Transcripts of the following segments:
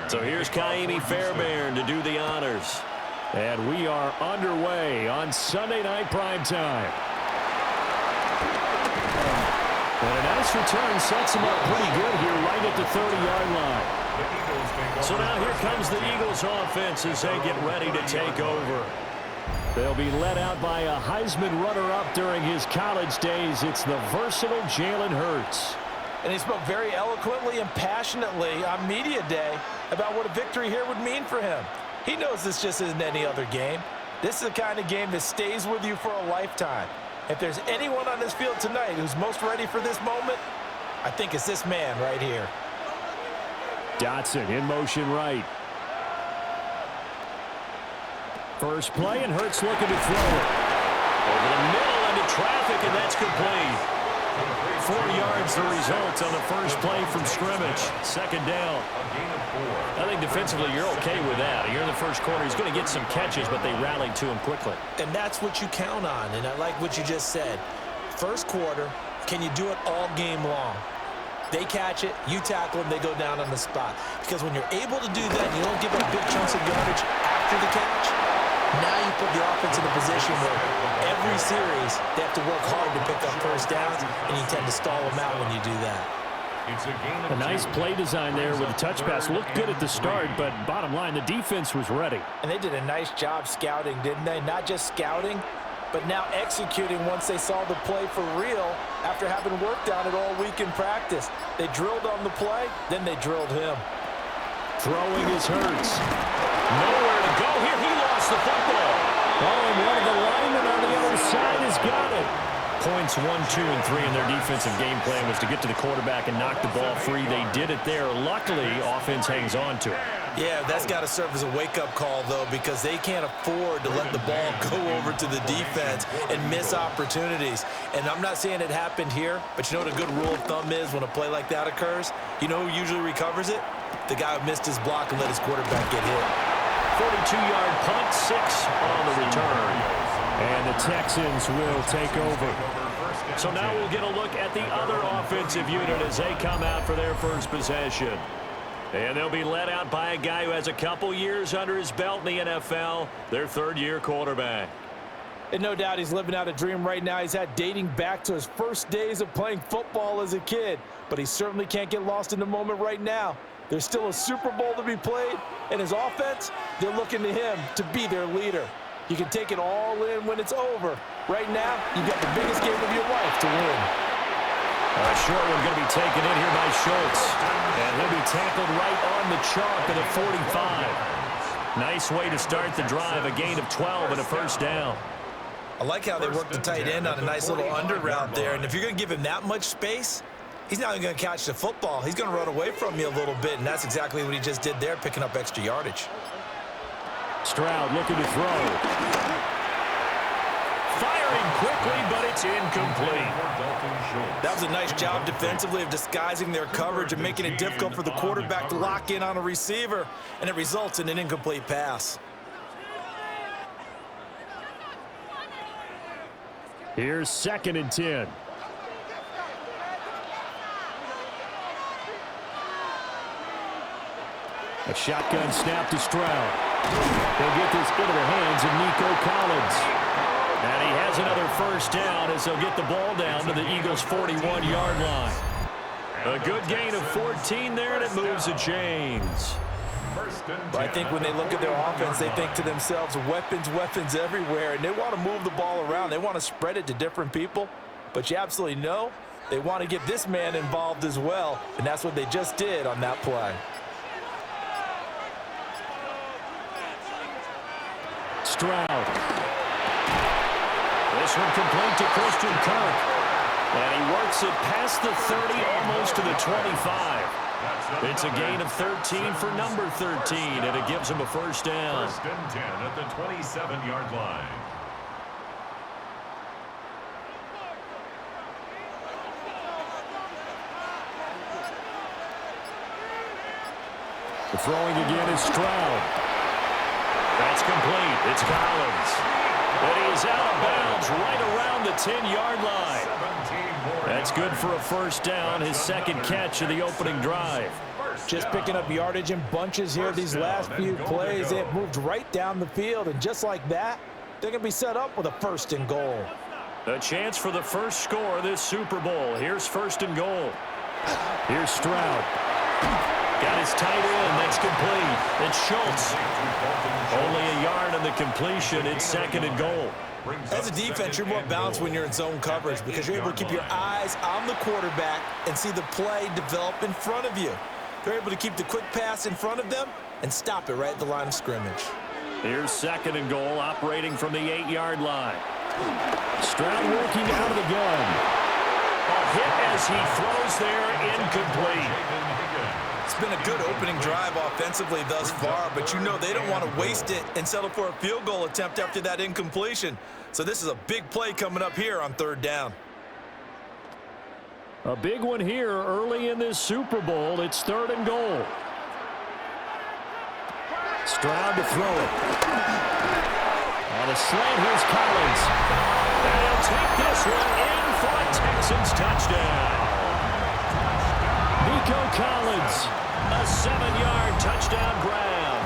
So here's Kaimi Fairbairn to do the honors. And we are underway on Sunday Night Primetime. And a nice return sets him up pretty good here right at the 30-yard line. So now here comes the Eagles offense as they get ready to take over. They'll be led out by a Heisman runner-up during his college days. It's the versatile Jalen Hurts. And he spoke very eloquently and passionately on media day about what a victory here would mean for him. He knows this just isn't any other game. This is the kind of game that stays with you for a lifetime. If there's anyone on this field tonight who's most ready for this moment, I think it's this man right here. Dotson in motion right. First play, and Hurts looking to throw it. Over the middle into traffic, and that's complete. 4 yards the result on the first play from scrimmage. Second down. I think defensively you're okay with that. You're in the first quarter. He's going to get some catches, but they rallied to him quickly. And that's what you count on, and I like what you just said. First quarter, can you do it all game long? They catch it, you tackle them, they go down on the spot. Because when you're able to do that, you don't give up big chunks of yardage after the catch. Now you put the offense in a position where every series they have to work hard to pick up first downs, and you tend to stall them out when you do that. A nice play design there with the touch pass. Looked good at the start, but bottom line, the defense was ready. And they did a nice job scouting, didn't they? Not just scouting, but now executing once they saw the play for real after having worked on it all week in practice. They drilled on the play, then they drilled him. Throwing is Hurts. Nowhere to go here. He lost the football. Oh, and one of the linemen on the other side has got it. Points 1, 2, and 3 in their defensive game plan was to get to the quarterback and knock the ball free. They did it there. Luckily, offense hangs on to it. Yeah, that's got to serve as a wake-up call, though, because they can't afford to let the ball go over to the defense and miss opportunities. And I'm not saying it happened here, but you know what a good rule of thumb is when a play like that occurs? You know who usually recovers it? The guy who missed his block and let his quarterback get hit. 42-yard punt, 6 on the return. And the Texans will take over. So now we'll get a look at the other offensive unit as they come out for their first possession. And they'll be led out by a guy who has a couple years under his belt in the NFL, their third-year quarterback. And no doubt he's living out a dream right now. He's had dating back to his first days of playing football as a kid. But he certainly can't get lost in the moment right now. There's still a Super Bowl to be played, and his offense, they're looking to him to be their leader. You can take it all in when it's over. Right now, you've got the biggest game of your life to win. A short one going to be taken in here by Schultz. And he'll be tackled right on the chalk at the 45. Nice way to start the drive, a gain of 12 and a first down. I like how they work the tight end on a nice little under route there. And if you're going to give him that much space, he's not even going to catch the football. He's going to run away from you a little bit, and that's exactly what he just did there, picking up extra yardage. Stroud looking to throw. Firing quickly, but it's incomplete. That was a nice job defensively of disguising their coverage and making it difficult for the quarterback to lock in on a receiver, and it results in an incomplete pass. Here's 2nd and 10. A shotgun snap to Stroud. They'll get this into the hands of Nico Collins. And he has another first down as they'll get the ball down to the Eagles' 41-yard line. A good gain of 14 there, and it moves the chains. But I think when they look at their offense, they think to themselves, weapons, weapons everywhere, and they want to move the ball around. They want to spread it to different people, but you absolutely know they want to get this man involved as well, and that's what they just did on that play. Stroud. This one complete to Christian Kirk. And he works it past the 30, almost to the 25. It's a gain of 13 for number 13, and it gives him a first down. 1st and 10 at the 27-yard line. The throwing again is Stroud. That's complete. It's Collins. And he is out of bounds right around the 10-yard line. That's good for a first down, his second catch of the opening drive. Just picking up yardage in bunches here these last few plays. They have moved right down the field, and just like that, they're going to be set up with a 1st and goal. A chance for the first score of this Super Bowl. Here's 1st and goal. Here's Stroud. Got his tight end. That's complete. It's Schultz. Only a yard on the completion. It's 2nd and goal. As a defense, you're more balanced when you're in zone coverage because you're able to keep your eyes on the quarterback and see the play develop in front of you. You're able to keep the quick pass in front of them and stop it right at the line of scrimmage. Here's 2nd and goal, operating from the 8-yard line. Stroud working out of the gun. A hit as he throws there, incomplete. It's been a good opening drive offensively thus far, but you know they don't want to waste it and settle for a field goal attempt after that incompletion. So this is a big play coming up here on 3rd down. A big one here early in this Super Bowl. It's 3rd and goal. Stroud to throw it. On a slant, here's Collins. And he'll take this one in for a Texans touchdown. Nico Collins. A 7-yard touchdown grab.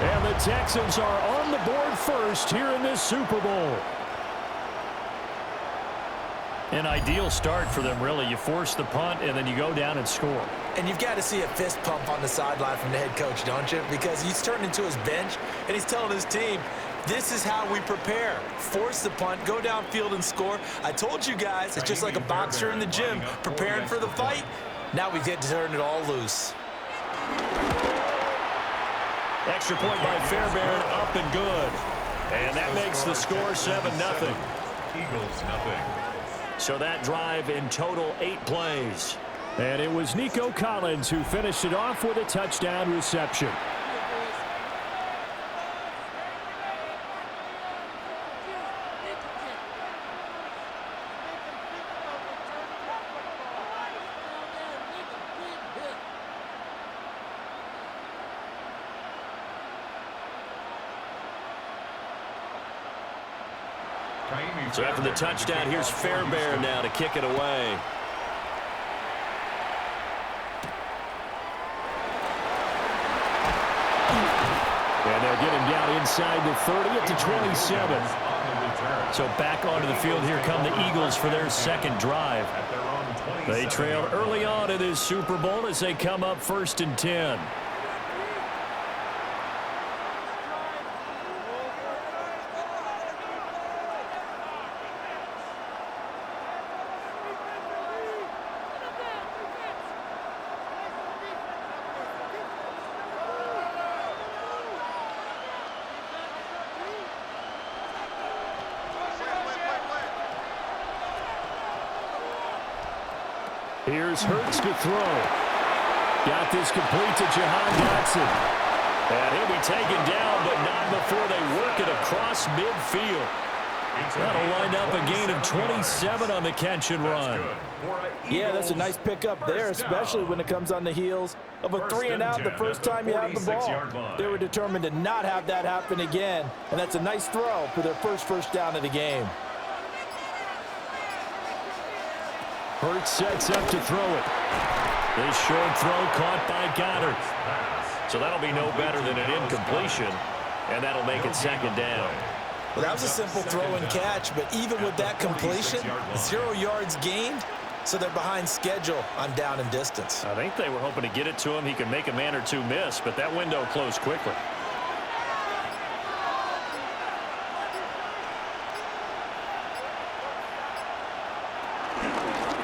And the Texans are on the board first here in this Super Bowl. An ideal start for them, really. You force the punt, and then you go down and score. And you've got to see a fist pump on the sideline from the head coach, don't you? Because he's turned into his bench, and he's telling his team, this is how we prepare. Force the punt, go downfield and score. I told you guys, it's just like a boxer in the gym preparing for the fight. Now we get to turn it all loose. Extra point by Fairbairn, up and good. And that makes the score 7-0. Eagles, nothing. So that drive in total 8 plays. And it was Nico Collins who finished it off with a touchdown reception. So after the touchdown, here's Fairbairn now to kick it away. And they'll get him down inside the 30 at the 27. So back onto the field, here come the Eagles for their 2nd drive. They trailed early on in this Super Bowl as they come up 1st and 10. Here's Hurts to throw. Got this complete to Jahan Dotson. And he'll be taken down, but not before they work it across midfield. That'll wind up a gain of 27 on the catch and run. Yeah, that's a nice pickup there, especially when it comes on the heels of a 3-and-out the first time you have the ball. They were determined to not have that happen again, and that's a nice throw for their first down of the game. Hurts sets up to throw it. This short throw caught by Goddard. So that'll be no better than an incompletion, and that'll make it 2nd down. Well, that was a simple throw and catch, but even with that completion, 0 yards gained, so they're behind schedule on down and distance. I think they were hoping to get it to him. He could make a man or two miss, but that window closed quickly.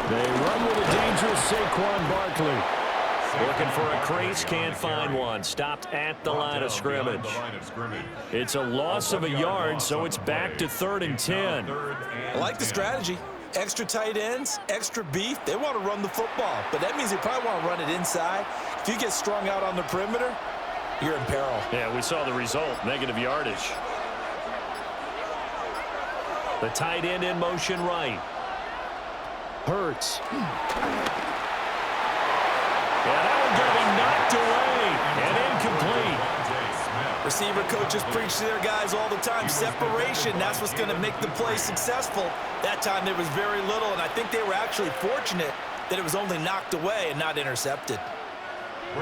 They run with a dangerous Saquon Barkley. Looking for a crease, can't find one. Stopped at the line of scrimmage. It's a loss of a yard, so it's back to 3rd and 10. I like the strategy. Extra tight ends, extra beef. They want to run the football, but that means they probably want to run it inside. If you get strung out on the perimeter, you're in peril. Yeah, we saw the result, negative yardage. The tight end in motion right. Hurts. Yeah, that one going to be knocked away and incomplete. Receiver coaches preach to their guys all the time. Separation, that's what's going to make the play successful. That time there was very little, and I think they were actually fortunate that it was only knocked away and not intercepted.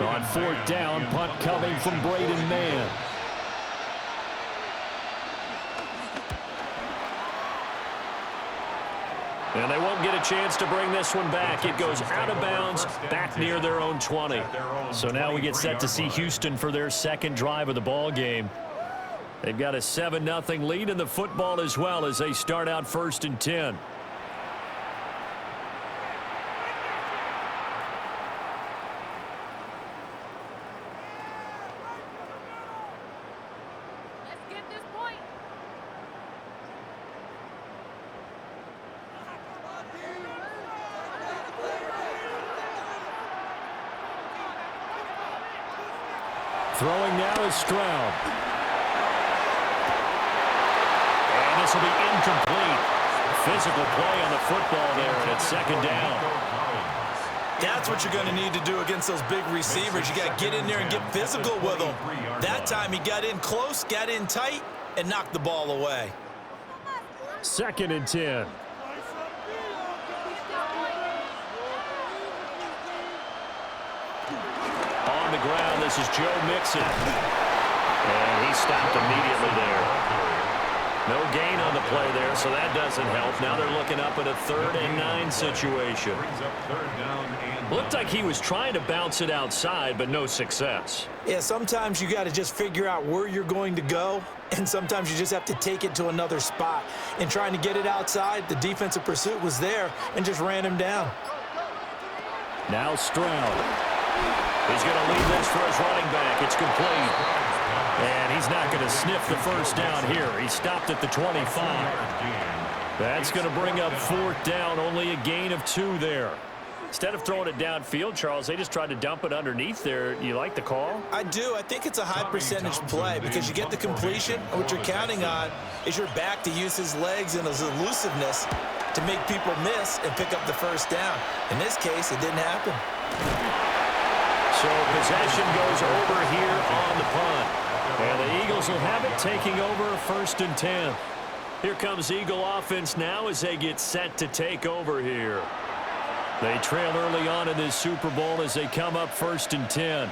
On fourth down, punt coming from Braden Mann. And they won't get a chance to bring this one back. It goes out of bounds, back near their own 20. So now we get set to see Houston for their second drive of the ball game. They've got a 7-0 lead in the football as well as they start out 1st and 10. Throwing now is Stroud. And this will be incomplete. Physical play on the football there, and it's 2nd down. That's what you're going to need to do against those big receivers. You got to get in there and get physical with them. That time he got in close, got in tight, and knocked the ball away. 2nd and 10. On the ground, this is Joe Mixon. And he stopped immediately there. No gain on the play there, so that doesn't help. Now they're looking up at a 3rd and 9 situation. Looked like he was trying to bounce it outside, but no success. Yeah, sometimes you got to just figure out where you're going to go, and sometimes you just have to take it to another spot. In trying to get it outside, the defensive pursuit was there and just ran him down. Now Stroud. He's going to leave this for his running back. It's complete. And he's not going to sniff the first down here. He stopped at the 25. That's going to bring up 4th down. Only a gain of 2 there. Instead of throwing it downfield, Charles, they just tried to dump it underneath there. You like the call? I do. I think it's a high percentage play because you get the completion. And what you're counting on is your back to use his legs and his elusiveness to make people miss and pick up the first down. In this case, it didn't happen. So possession goes over here on the punt. And the Eagles will have it, taking over 1st and 10. Here comes Eagle offense now as they get set to take over here. They trail early on in this Super Bowl as they come up 1st and 10.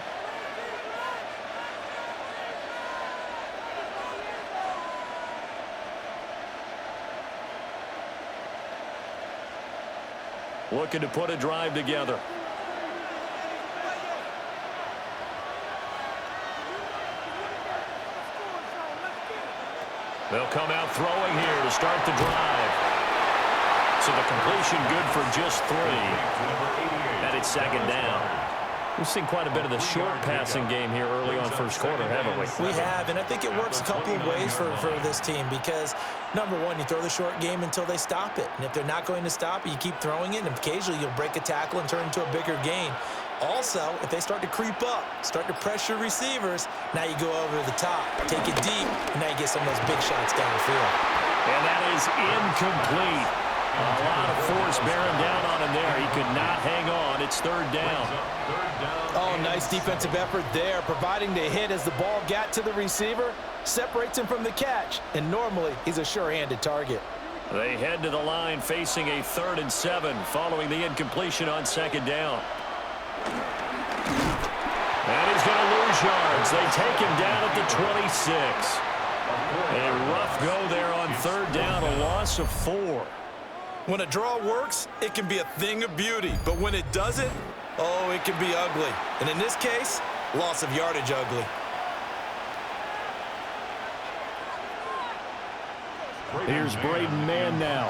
Looking to put a drive together. They'll come out throwing here to start the drive. So the completion good for just 3. And it's 2nd down. We've seen quite a bit of the short passing game here early on 1st quarter, haven't we? We have, and I think it works a couple of ways for this team because, number one, you throw the short game until they stop it. And if they're not going to stop it, you keep throwing it, and occasionally you'll break a tackle and turn into a bigger gain. Also, if they start to creep up, start to pressure receivers, now you go over the top, take it deep, and now you get some of those big shots downfield. And that is incomplete. A lot of force bearing down on him there. He could not hang on. It's 3rd down. Oh, nice defensive effort there, providing the hit as the ball got to the receiver, separates him from the catch, and normally he's a sure-handed target. They head to the line facing a 3rd and 7 following the incompletion on 2nd down. And he's going to lose yards. They take him down at the 26. A rough go there on 3rd down, a loss of 4. When a draw works, it can be a thing of beauty. But when it doesn't, oh, it can be ugly. And in this case, loss of yardage ugly. Here's Braden Mann now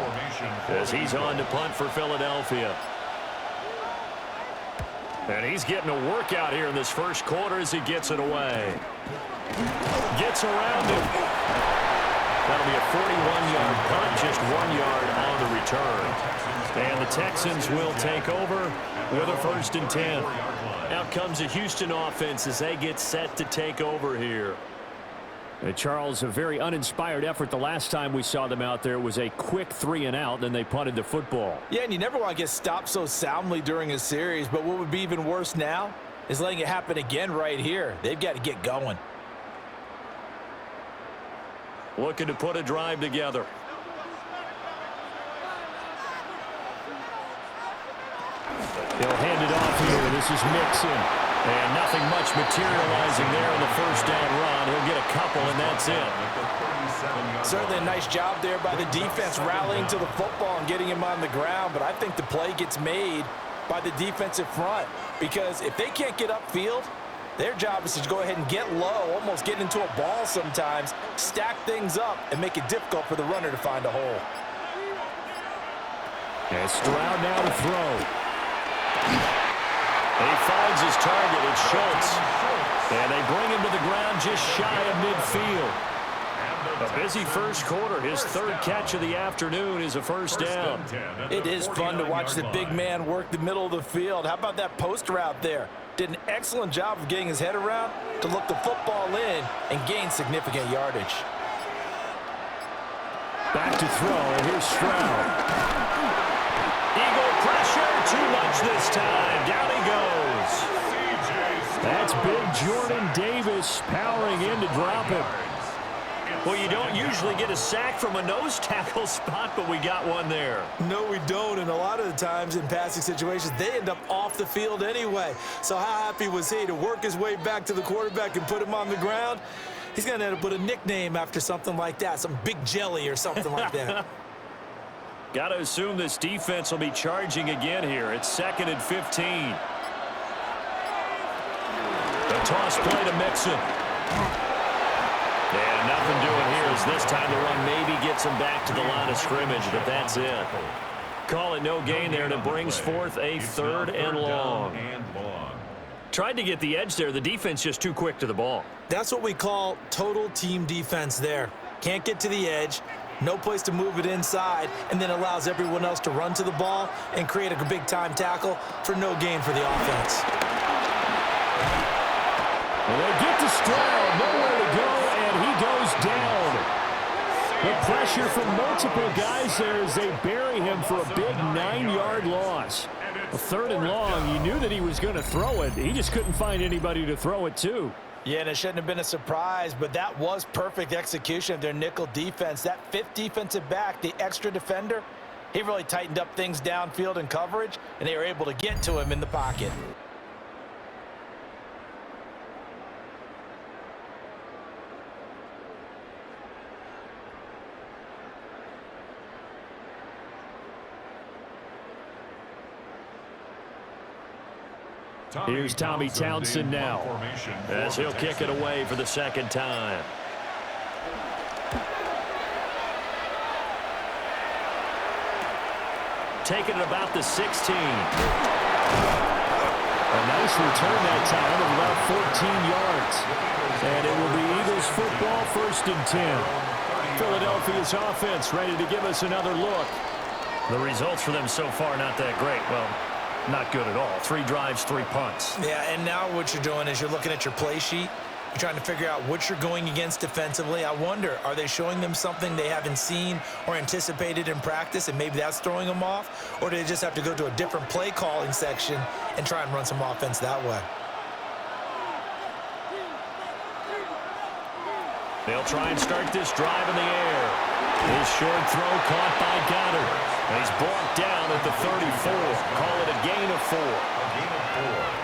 as he's on to punt for Philadelphia. And he's getting a workout here in this 1st quarter as he gets it away. Gets around him. That'll be a 41-yard punt, just 1 yard on the return. And the Texans will take over with a 1st and 10. Out comes the Houston offense as they get set to take over here. Charles, a very uninspired effort the last time we saw them out there. It was a quick 3 and out, then they punted the football. Yeah, and you never want to get stopped so soundly during a series, but what would be even worse now is letting it happen again right here. They've got to get going. Looking to put a drive together. He'll hand it off here. This is Mixon. And nothing much materializing there in the first down run. He'll get a couple, and that's it. Certainly a nice job there by the defense rallying to the football and getting him on the ground, but I think the play gets made by the defensive front because if they can't get upfield, their job is to go ahead and get low, almost get into a ball sometimes, stack things up, and make it difficult for the runner to find a hole. And Stroud now to throw. He finds his target. It's Schultz. And they bring him to the ground just shy of midfield. A busy first quarter. His third catch of the afternoon is a first down. It is fun to watch the big man work the middle of the field. How about that post route there? Did an excellent job of getting his head around to look the football in and gain significant yardage. Back to throw, and here's Stroud. Eagle pressure, too much this time. Down he goes. That's big Jordan Davis powering in to drop him. Well, you don't usually get a sack from a nose tackle spot, but we got one there. No, we don't, and a lot of the times in passing situations, they end up off the field anyway. So how happy was he to work his way back to the quarterback and put him on the ground? He's going to end up with a nickname after something like that, some Big Jelly or something like that. Got to assume this defense will be charging again here. It's 2nd and 15. The toss play to Mixon. And nothing doing here as this time the run maybe gets him back to the line of scrimmage, but that's it. Call it no gain there, and it brings forth a 3rd and long. Tried to get the edge there. The defense just too quick to the ball. That's what we call total team defense there. Can't get to the edge, no place to move it inside, and then allows everyone else to run to the ball and create a big-time tackle for no gain for the offense. Well, they get to Stroud, nowhere to go, and he goes down. The pressure from multiple guys there as they bury him for a big 9-yard loss. A 3rd and long, you knew that he was going to throw it. He just couldn't find anybody to throw it to. Yeah, and it shouldn't have been a surprise, but that was perfect execution of their nickel defense. That 5th defensive back, the extra defender, he really tightened up things downfield in coverage, and they were able to get to him in the pocket. Here's Tommy Townsend now, as he'll kick it away for the 2nd time. Taking it about the 16. A nice return that time of about 14 yards. And it will be Eagles football, 1st and 10. Philadelphia's offense ready to give us another look. The results for them so far not that great. Well, not good at all. 3 drives, 3 punts. Yeah, and now what you're doing is you're looking at your play sheet. You're trying to figure out what you're going against defensively. I wonder, are they showing them something they haven't seen or anticipated in practice, and maybe that's throwing them off? Or do they just have to go to a different play calling section and try and run some offense that way? They'll try and start this drive in the air. His short throw caught by Goddard. And he's brought down at the 34. Call it a gain of 4.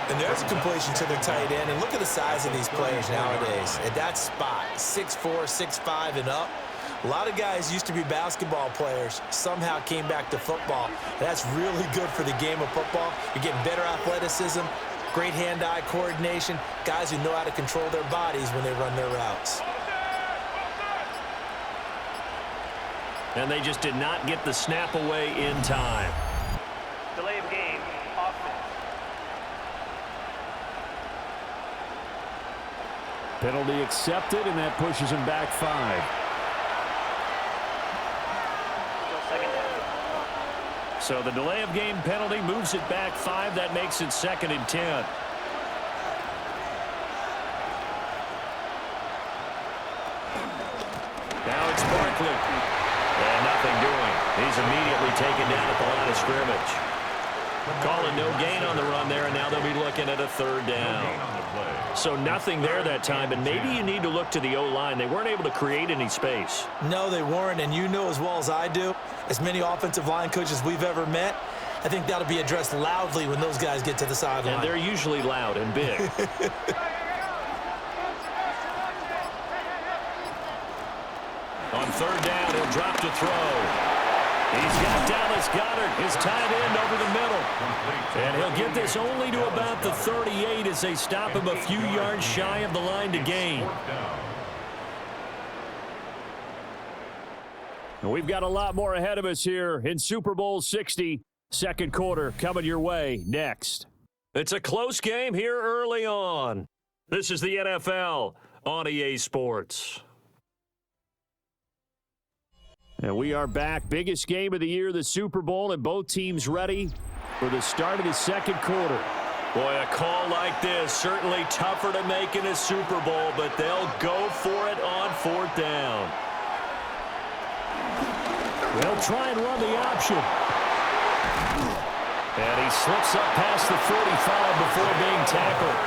And there's a completion to the tight end. And look at the size of these players nowadays. At that spot, 6'4", 6'5", and up. A lot of guys used to be basketball players, somehow came back to football. And that's really good for the game of football. You're getting better athleticism, great hand-eye coordination, guys who know how to control their bodies when they run their routes. And they just did not get the snap away in time. Delay of game, offense. Penalty accepted, and that pushes him back 5. So the delay of game penalty moves it back 5. That makes it 2nd and 10. Now it's Barkley. And nothing doing. He's immediately taken down at the line of scrimmage. Calling no gain on the run there, and now they'll be looking at a 3rd down. So nothing there that time, and maybe you need to look to the O-line. They weren't able to create any space. No, they weren't, and you know as well as I do, as many offensive line coaches we've ever met, I think that'll be addressed loudly when those guys get to the sideline. And they're usually loud and big. On third down, he'll drop to throw. He's got Dallas Goedert, his tight end, over the middle. And he'll get this only to about the 38 as they stop him a few yards shy of the line to gain. And we've got a lot more ahead of us here in Super Bowl 60. Second quarter coming your way next. It's a close game here early on. This is the NFL on EA Sports. And we are back. Biggest game of the year, the Super Bowl, and both teams ready for the start of the second quarter. Boy, a call like this, certainly tougher to make in a Super Bowl, but they'll go for it on fourth down. They'll try and run the option. And he slips up past the 45 before being tackled.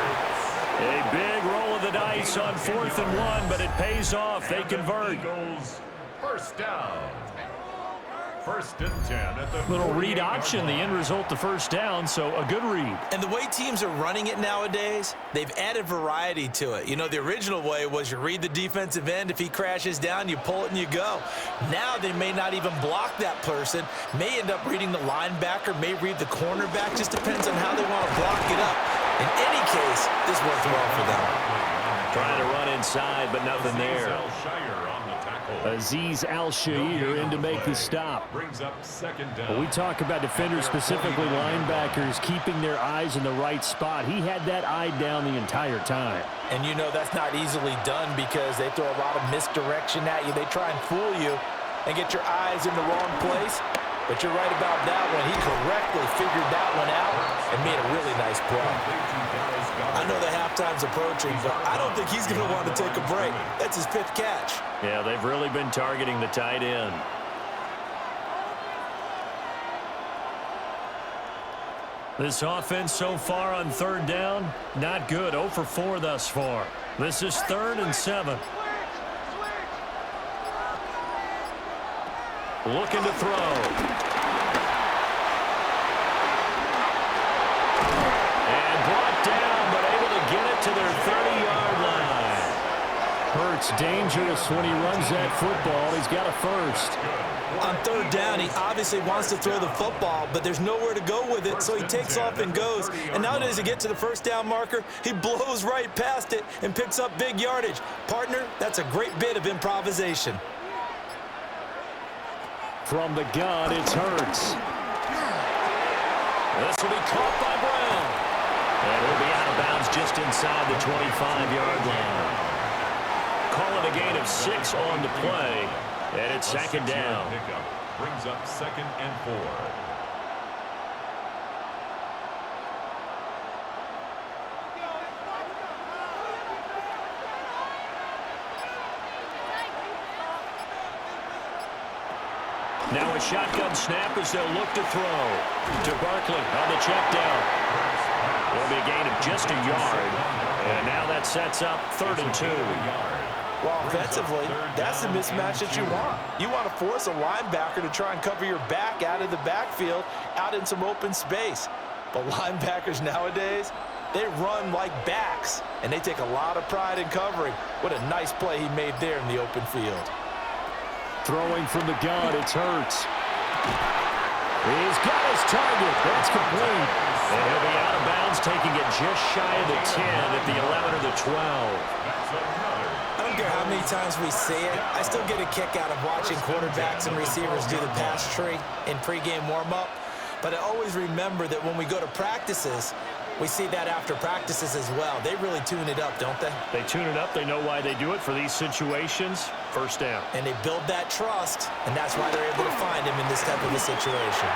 A big roll of the dice on 4th and 1, but it pays off. They convert. First down. First and 10 at the little read option, the end result, the first down, so a good read. And the way teams are running it nowadays, they've added variety to it. You know, the original way was you read the defensive end. If he crashes down, you pull it and you go. Now they may not even block that person, may end up reading the linebacker, may read the cornerback. Just depends on how they want to block it up. In any case, this worked well for them. Trying to run inside, but nothing there. Azeez Al-Shaair in to make the stop. Brings up second down. When we talk about defenders, specifically linebackers, keeping their eyes in the right spot. He had that eye down the entire time. And you know that's not easily done because they throw a lot of misdirection at you. They try and fool you and get your eyes in the wrong place. But you're right about that one. He correctly figured that one out and made a really nice play. I know the halftime's approaching, but I don't think he's going to want to take a break. That's his 5th catch. Yeah, they've really been targeting the tight end. This offense so far on third down, not good. 0 for 4 thus far. This is 3rd and 7. Looking to throw. And brought down, but able to get it to their 30-yard line. Hurts dangerous when he runs that football. He's got a first. On third down, he obviously wants to throw the football, but there's nowhere to go with it, so he takes off and goes. And nowadays, to get to the first down marker, he blows right past it and picks up big yardage. Partner, that's a great bit of improvisation. From the gun, it's Hurts. This will be caught by Brown. And he'll be out of bounds just inside the 25-yard line. Call it a gain of 6 on the play. And it's second down. Brings up 2nd and 4. Now a shotgun snap as they'll look to throw. To Barkley on the check down. It'll be a gain of just a yard. And now that sets up 3rd and 2. Well, offensively, that's the mismatch that you want. You want to force a linebacker to try and cover your back out of the backfield, out in some open space. But linebackers nowadays, they run like backs, and they take a lot of pride in covering. What a nice play he made there in the open field. Throwing from the gun, it's Hurts. He's got his target. That's complete. And he'll be out of bounds, taking it just shy of the 10 at the 11 or the 12. I don't care how many times we see it, I still get a kick out of watching quarterbacks and receivers do the pass tree in pregame warm-up. But I always remember that when we go to practices, we see that after practices as well. They really tune it up, don't they? They tune it up. They know why they do it for these situations. First down. And they build that trust, and that's why they're able to find him in this type of a situation.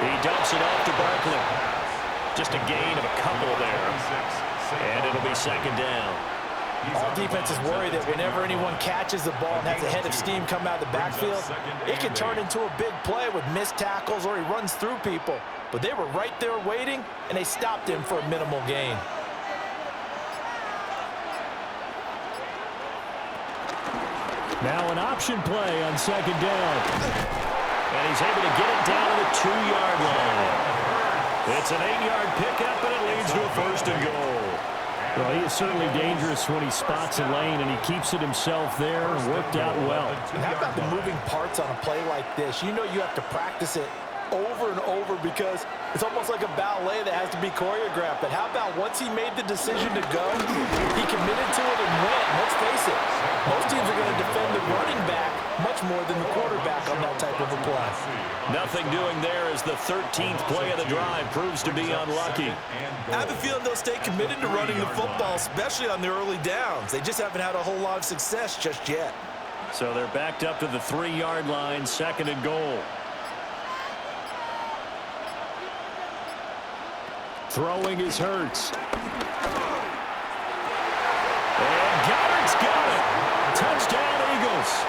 He dumps it off to Barkley. Just a gain of a couple there. And it'll be second down. All defenses worry that whenever anyone catches the ball and has a head of steam come out of the backfield, it can turn into a big play with missed tackles or he runs through people. But they were right there waiting, and they stopped him for a minimal gain. Now an option play on second down. And he's able to get it down to the 2-yard line. It's an 8-yard pickup, and it leads to a first and goal. Well, he is certainly dangerous when he spots a lane, and he keeps it himself there. Worked out well. And how about the moving parts on a play like this? You know you have to practice it over and over because it's almost like a ballet that has to be choreographed. But how about once he made the decision to go, he committed to it and went. Let's face it, most teams are going to defend the running back much more than the quarterback on that type of a play. Nothing doing there as the 13th play of the drive proves to be unlucky. I have a feeling they'll stay committed to running the football, especially on the early downs. They just haven't had a whole lot of success just yet. So they're backed up to the 3-yard line, second and goal. Throwing is Hurts. And Goddard's got it. Touchdown, Eagles.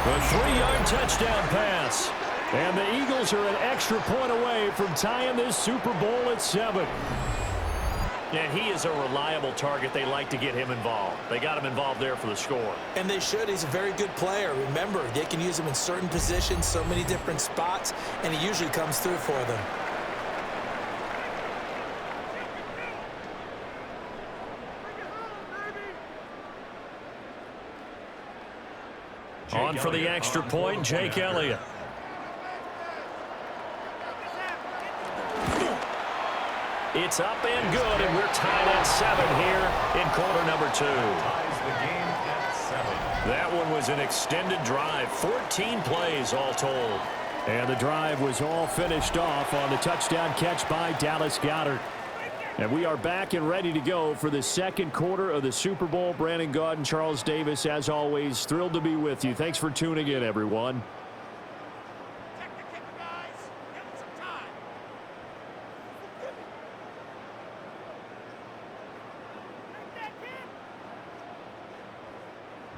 A 3-yard touchdown pass. And the Eagles are an extra point away from tying this Super Bowl at 7. And he is a reliable target. They like to get him involved. They got him involved there for the score. And they should. He's a very good player. Remember, they can use him in certain positions, so many different spots, and he usually comes through for them. On for the extra point, Jake Elliott. It's up and good, and we're tied at 7 here in quarter number 2. That one was an extended drive, 14 plays all told. And the drive was all finished off on the touchdown catch by Dallas Goedert. And we are back and ready to go for the second quarter of the Super Bowl. Brandon Gaudin, Charles Davis, as always, thrilled to be with you. Thanks for tuning in, everyone.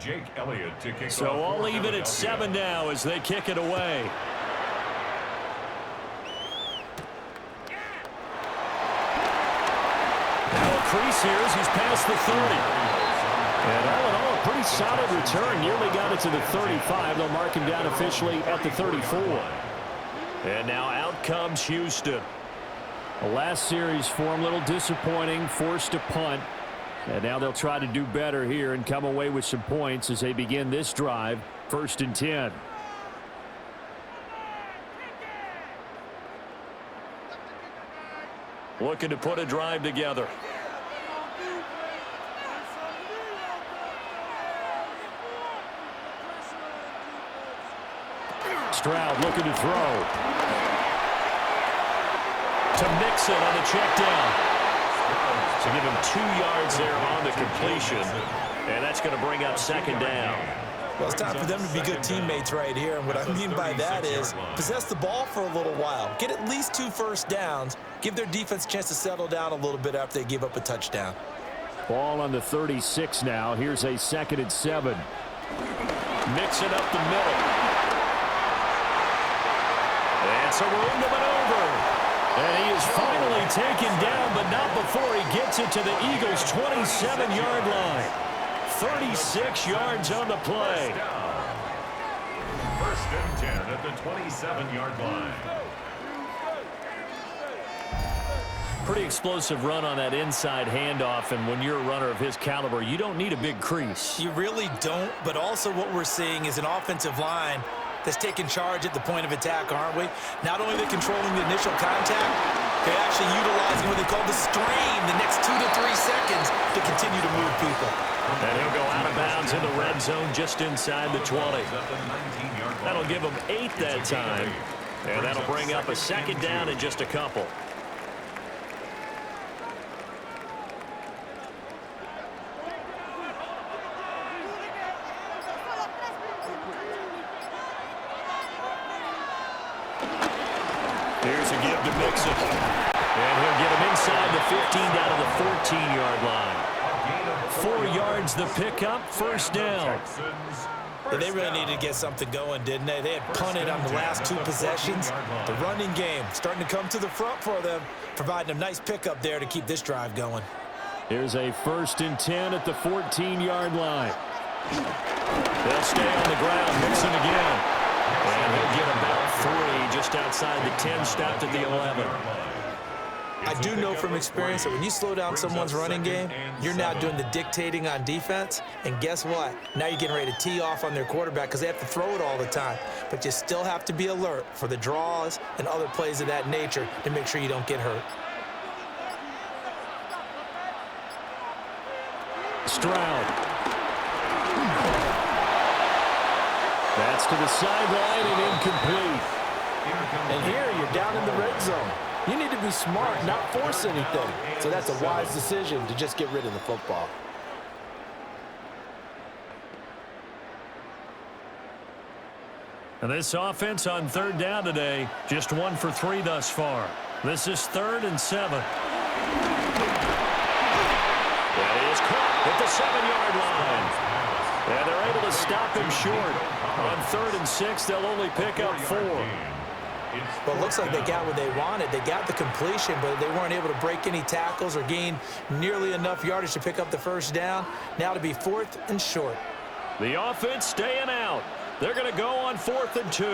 Jake Elliott to kick So off. I'll leave it at 7 now as they kick it away. Crease here as he's past the 30. And all in all, a pretty solid return. Nearly got it to the 35. They'll mark him down officially at the 34. And now out comes Houston. The last series for him, a little disappointing, forced a punt. And now they'll try to do better here and come away with some points as they begin this drive, 1st and 10. Looking to put a drive together. Stroud looking to throw. To Mixon on the check down. To give him 2 yards there on the completion. And that's going to bring up 2nd down. Well, it's time for them to be good teammates right here. And what I mean by that is possess the ball for a little while. Get at least 2 first downs. Give their defense a chance to settle down a little bit after they give up a touchdown. Ball on the 36 now. Here's a 2nd and 7. Mixon up the middle. And so we're into maneuver. And he is finally taken down, but not before he gets it to the Eagles' 27-yard line. 36 yards on the play. 1st and 10 at the 27-yard line. Pretty explosive run on that inside handoff, and when you're a runner of his caliber, you don't need a big crease. You really don't, but also what we're seeing is an offensive line that's taking charge at the point of attack, aren't we? Not only are they controlling the initial contact, they're actually utilizing what they call the strain the next 2 to 3 seconds to continue to move people. And he'll go out of bounds in the red zone just inside the 20. That'll give him 8 that time, and that'll bring up a 2nd down in just a couple. Here's a give to Mixon. And he'll get him inside the 15 down to the 14-yard line. 4 yards the pickup, 1st down. Yeah, they really needed to get something going, didn't they? They had punted on the last 2 possessions. The running game starting to come to the front for them, providing a nice pickup there to keep this drive going. Here's a 1st and 10 at the 14-yard line. They'll stay on the ground. Mixon again. And he'll get about 3 just outside the 10, stopped at the 11. I do know from experience that when you slow down someone's running game, you're now doing the dictating on defense. And guess what? Now you're getting ready to tee off on their quarterback because they have to throw it all the time. But you still have to be alert for the draws and other plays of that nature to make sure you don't get hurt. Stroud. That's to the sideline and incomplete. And here you're down in the red zone. You need to be smart, not force anything. So that's a wise decision to just get rid of the football. And this offense on 3rd down today, just 1 for 3 thus far. This is 3rd and 7. That is caught at the 7-yard line. And they're able to stop him short. On 3rd and 6, they'll only pick up 4. Well, it looks like they got what they wanted. They got the completion, but they weren't able to break any tackles or gain nearly enough yardage to pick up the 1st down. Now to be 4th and short. The offense staying out. They're going to go on 4th and 2.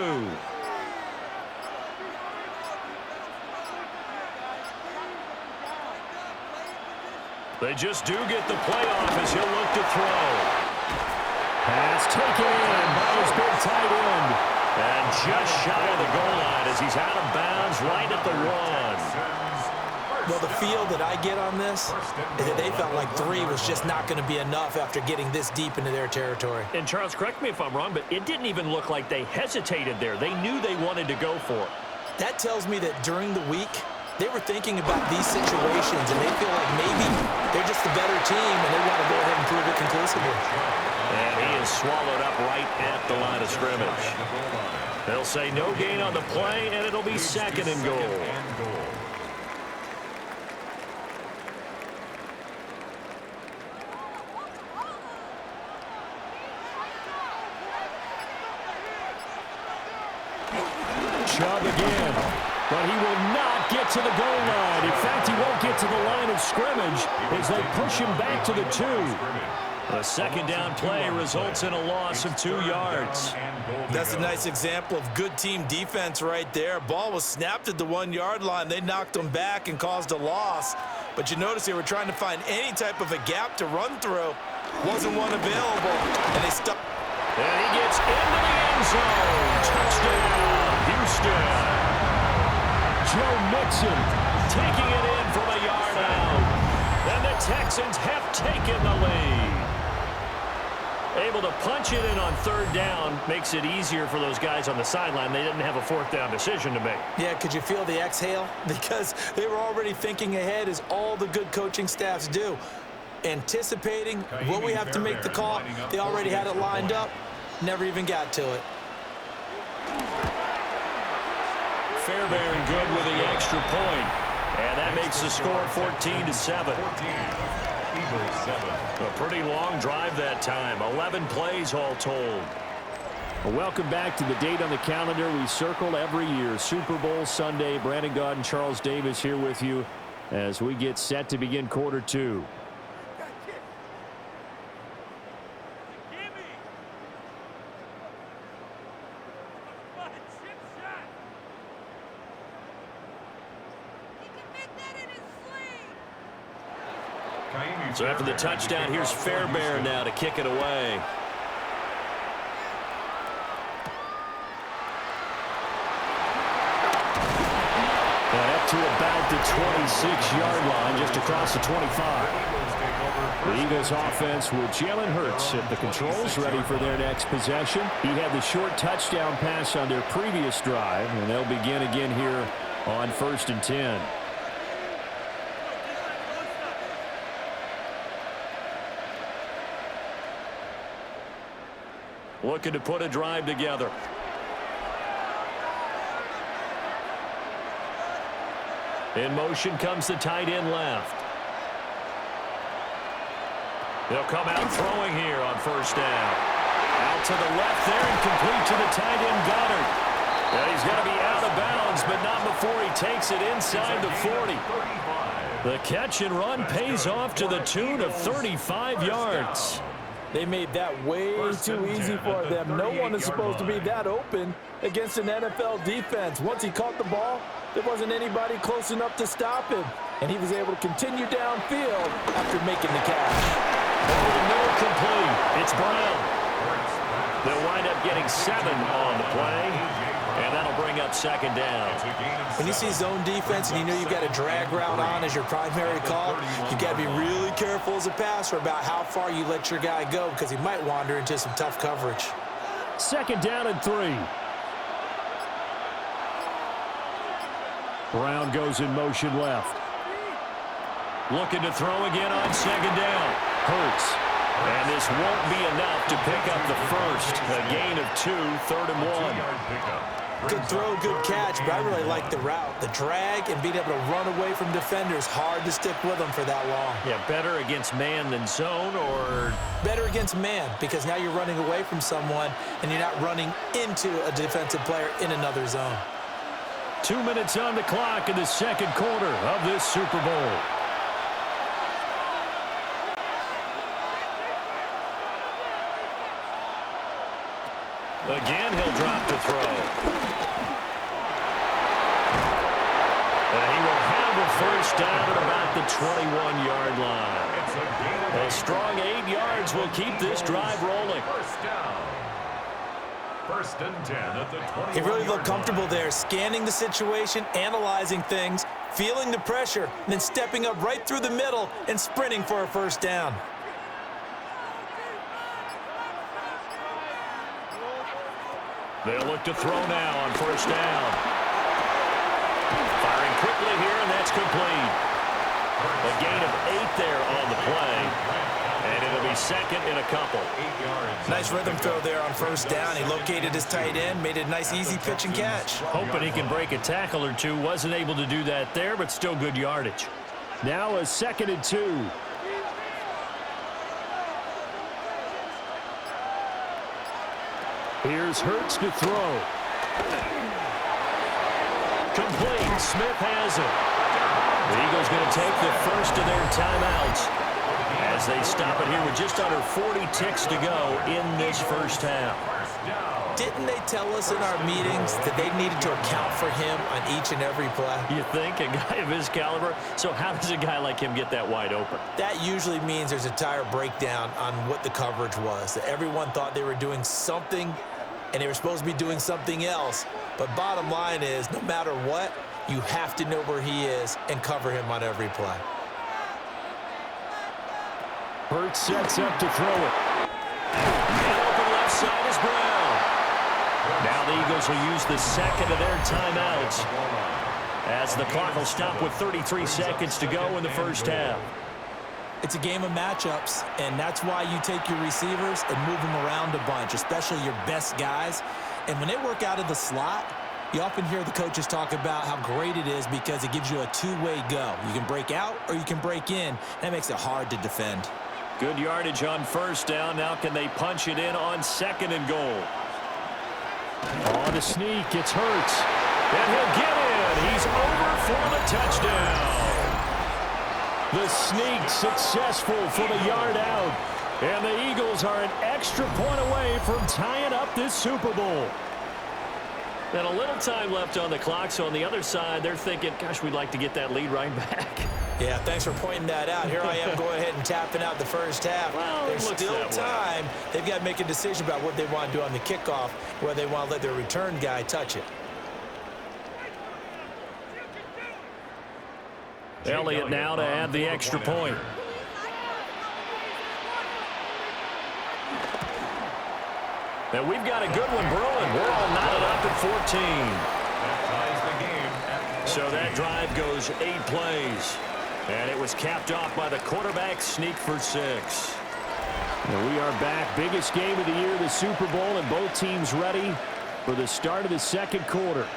They just do get the play off as he'll look to throw. Pass taken in by his big tight end. And just shy of the goal line as he's out of bounds right at the 1. Well, the feel that I get on this is that they felt like 3 was just not going to be enough after getting this deep into their territory. And Charles, correct me if I'm wrong, but it didn't even look like they hesitated there. They knew they wanted to go for it. That tells me that during the week, they were thinking about these situations, and they feel like maybe they're just the better team, and they want to go ahead and prove it conclusively. And he is swallowed up right at the line of scrimmage. They'll say no gain on the play, and it'll be 2nd and goal. Chubb again, but he will not get to the goal line. In fact, he won't get to the line of scrimmage as they push him back to the 2. A 2nd down play results in a loss of 2 yards. That's a nice example of good team defense right there. Ball was snapped at the 1-yard line. They knocked him back and caused a loss. But you notice they were trying to find any type of a gap to run through. Wasn't one available, and they stuck. And he gets into the end zone. Touchdown, Houston. Joe Mixon taking it in from a yard out. And the Texans have taken the lead. Able to punch it in on 3rd down makes it easier for those guys on the sideline. They didn't have a 4th down decision to make. Yeah, could you feel the exhale? Because they were already thinking ahead, as all the good coaching staffs do. Anticipating what we have to make the call. They already had it lined up. Never even got to it. Fairbairn good with the extra point. And that makes the score 14-7. A pretty long drive that time. 11 plays all told. Well, welcome back to the date on the calendar we circle every year. Super Bowl Sunday. Brandon Gaudin, Charles Davis here with you as we get set to begin quarter 2. So after the touchdown, here's Fairbairn now to kick it away. And up to about the 26-yard line, just across the 25. The Eagles offense with Jalen Hurts at the controls, ready for their next possession. He had the short touchdown pass on their previous drive, and they'll begin again here on 1st and 10. Looking to put a drive together. In motion comes the tight end left. They'll come out throwing here on 1st down. Out to the left there and complete to the tight end Goddard. Yeah, he's going to be out of bounds, but not before he takes it inside the 40. The catch and run pays off to the tune of 35 yards. They made that way too easy for them. No one is supposed to be that open against an NFL defense. Once he caught the ball, there wasn't anybody close enough to stop him, and he was able to continue downfield after making the catch. Over the middle, complete. It's Brown. They'll wind up getting 7 on the play, and that'll bring up second down. When you see zone defense and you know you've got a drag route on as your primary call, you've got to be really careful as a passer about how far you let your guy go because he might wander into some tough coverage. Second down and 3. Brown goes in motion left. Looking to throw again on second down. Hurts. And this won't be enough to pick up the first. A gain of 2, 3rd and 1. Good throw, good catch, but I really like the route. The drag and being able to run away from defenders, hard to stick with them for that long. Yeah, better against man than zone, or? Better against man, because now you're running away from someone and you're not running into a defensive player in another zone. 2 minutes on the clock in the second quarter of this Super Bowl. Again, he'll drop to throw. And he will have a first down at about the 21-yard line. A strong 8 yards will keep this drive rolling. First down. 1st and 10 at the 20. He really looked comfortable there, scanning the situation, analyzing things, feeling the pressure, and then stepping up right through the middle and sprinting for a first down. They'll look to throw now on first down. Firing quickly here, and that's complete. A gain of 8 there on the play. And it'll be second in a couple. Nice rhythm throw there on first down. He located his tight end, made it a nice easy pitch and catch. Hoping he can break a tackle or two. Wasn't able to do that there, but still good yardage. Now a 2nd and 2. Here's Hurts to throw. Complete. Smith has it. The Eagles going to take the first of their timeouts as they stop it here with just under 40 ticks to go in this first half. Didn't they tell us in our meetings that they needed to account for him on each and every play? You think? A guy of his caliber? So how does a guy like him get that wide open? That usually means there's a entire breakdown on what the coverage was. That everyone thought they were doing something, and they were supposed to be doing something else. But bottom line is, no matter what, you have to know where he is and cover him on every play. Hurts sets up to throw it. And open left side is Brown. Now the Eagles will use the second of their timeouts as the clock will stop with 33 seconds to go in the first half. It's a game of matchups, and that's why you take your receivers and move them around a bunch, especially your best guys. And when they work out of the slot, you often hear the coaches talk about how great it is because it gives you a two-way go. You can break out or you can break in. That makes it hard to defend. Good yardage on first down. Now can they punch it in on 2nd and goal? On the sneak, it's Hurts. And he'll get in. He's over for the touchdown. The sneak successful for the yard out. And the Eagles are an extra point away from tying up this Super Bowl. And a little time left on the clock, so on the other side, they're thinking, gosh, we'd like to get that lead right back. Yeah, thanks for pointing that out. Here I am going ahead and tapping out the first half. Well, there's still time. They've got to make a decision about what they want to do on the kickoff, whether they want to let their return guy touch it. Elliott now to add the extra point. And we've got a good one brewing. We're all knotted up at 14. So that drive goes 8 plays. And it was capped off by the quarterback sneak for 6. And we are back. Biggest game of the year, the Super Bowl, and both teams ready for the start of the second quarter.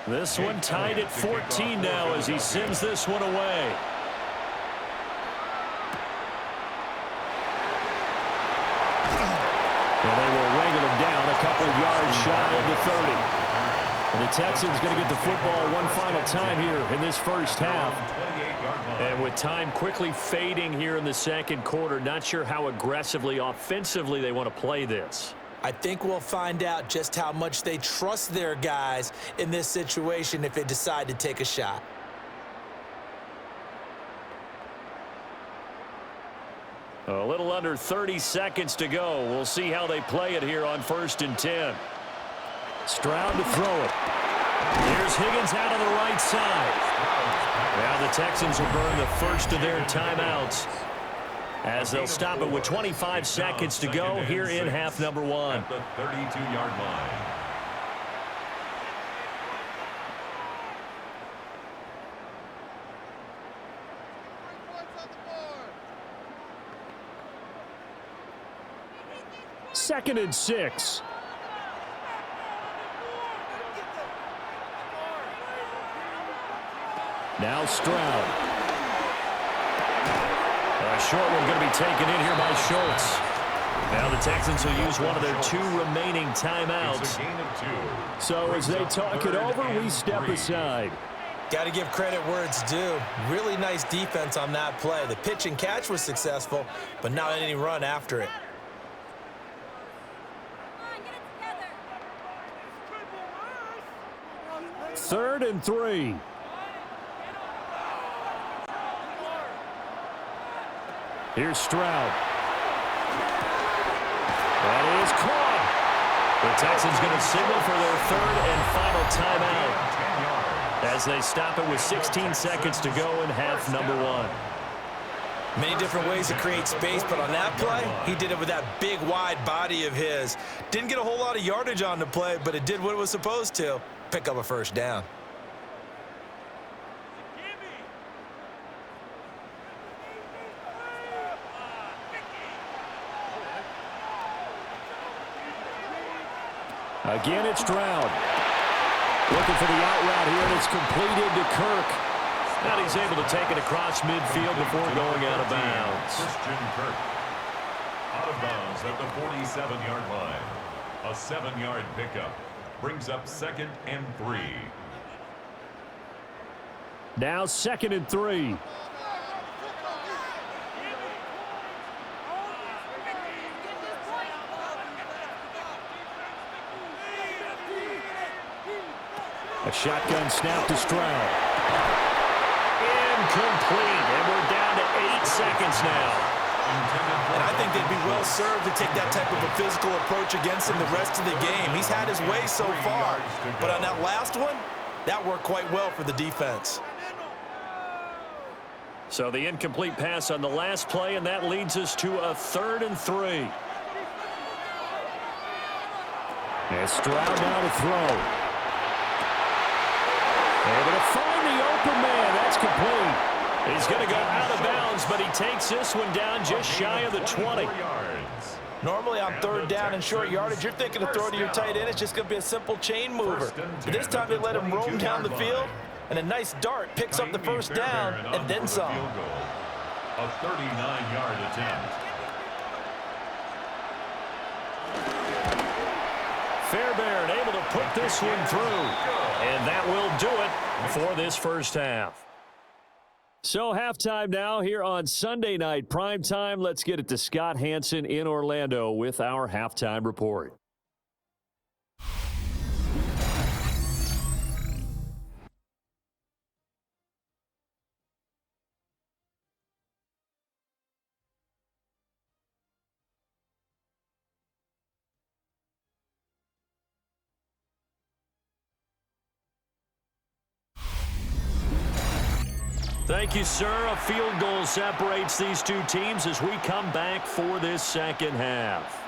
This one tied at 14 now as he sends this one away. shy of the 30. And the Texans going to get the football one final time here in this first half. And with time quickly fading here in the second quarter, not sure how aggressively, offensively they want to play this. I think we'll find out just how much they trust their guys in this situation if they decide to take a shot. A little under 30 seconds to go. We'll see how they play it here on 1st and 10. Stroud to throw it. Here's Higgins out of the right side. Now the Texans will burn the first of their timeouts as they'll stop it with 25 seconds to go here in half number 1. At the 32-yard line. Second and 6. Now Stroud. A short one going to be taken in here by Schultz. Now the Texans will use one of their 2 remaining timeouts. So as they talk it over, we step aside. Got to give credit where it's due. Really nice defense on that play. The pitch and catch was successful, but not any run after it. Third and 3. Here's Stroud. That is caught. The Texans going to signal for their 3rd and final timeout as they stop it with 16 seconds to go in half number 1. Many different ways to create space, but on that play, he did it with that big, wide body of his. Didn't get a whole lot of yardage on the play, but it did what it was supposed to. Pick up a first down. Again, it's Stroud. Looking for the out route here, and it's completed to Kirk. And he's able to take it across midfield before going out of bounds. Christian Kirk. Out of bounds at the 47-yard line. A 7-yard pickup. Brings up 2nd and 3. Now 2nd and 3. A shotgun snap to Stroud. Incomplete, and we're down to 8 seconds now. And I think they'd be well served to take that type of a physical approach against him the rest of the game. He's had his way so far, but on that last one, that worked quite well for the defense. So the incomplete pass on the last play, and that leads us to a 3rd and 3. And Stroud now to throw. Able to find the open man. That's complete. He's going to go out of bounds, but he takes this one down just shy of the 20. Normally on 3rd down and short yardage, you're thinking to throw to your tight end. It's just going to be a simple chain mover. But this time they let him roam down the field, and a nice dart picks up the first down and then some. A 39-yard attempt. Fairbairn able to put this one through. And that will do it for this first half. So halftime now here on Sunday Night Primetime. Let's get it to Scott Hansen in Orlando with our halftime report. Thank you, sir. A field goal separates these 2 teams as we come back for this second half.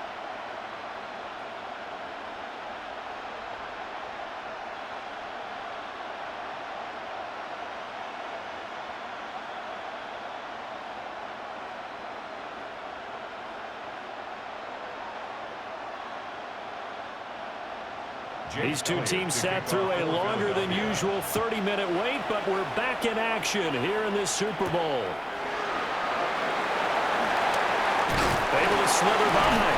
These 2 teams sat through a longer than usual 30-minute wait, but we're back in action here in this Super Bowl. Able to slither by.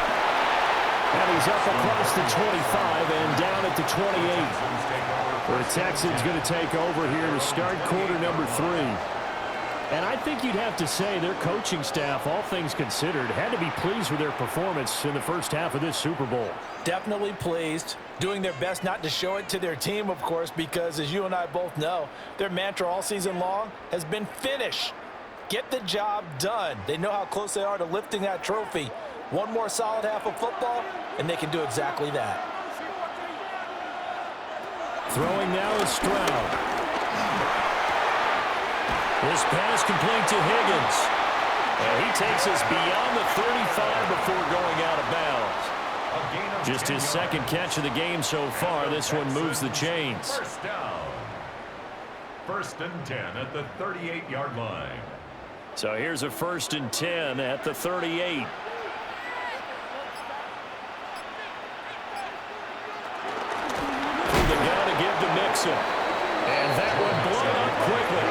And he's up across the 25 and down at the 28. The Texans going to take over here to start quarter number 3. And I think you'd have to say their coaching staff, all things considered, had to be pleased with their performance in the first half of this Super Bowl. Definitely pleased, doing their best not to show it to their team, of course, because as you and I both know, their mantra all season long has been finish. Get the job done. They know how close they are to lifting that trophy. One more solid half of football, and they can do exactly that. Throwing now is Stroud. This pass complete to Higgins. And he takes us beyond the 35 before going out of bounds. Just his second catch of the game so far. This one moves the chains. First down. 1st and 10 at the 38-yard line. So here's a 1st and 10 at the 38. And that one blown up quickly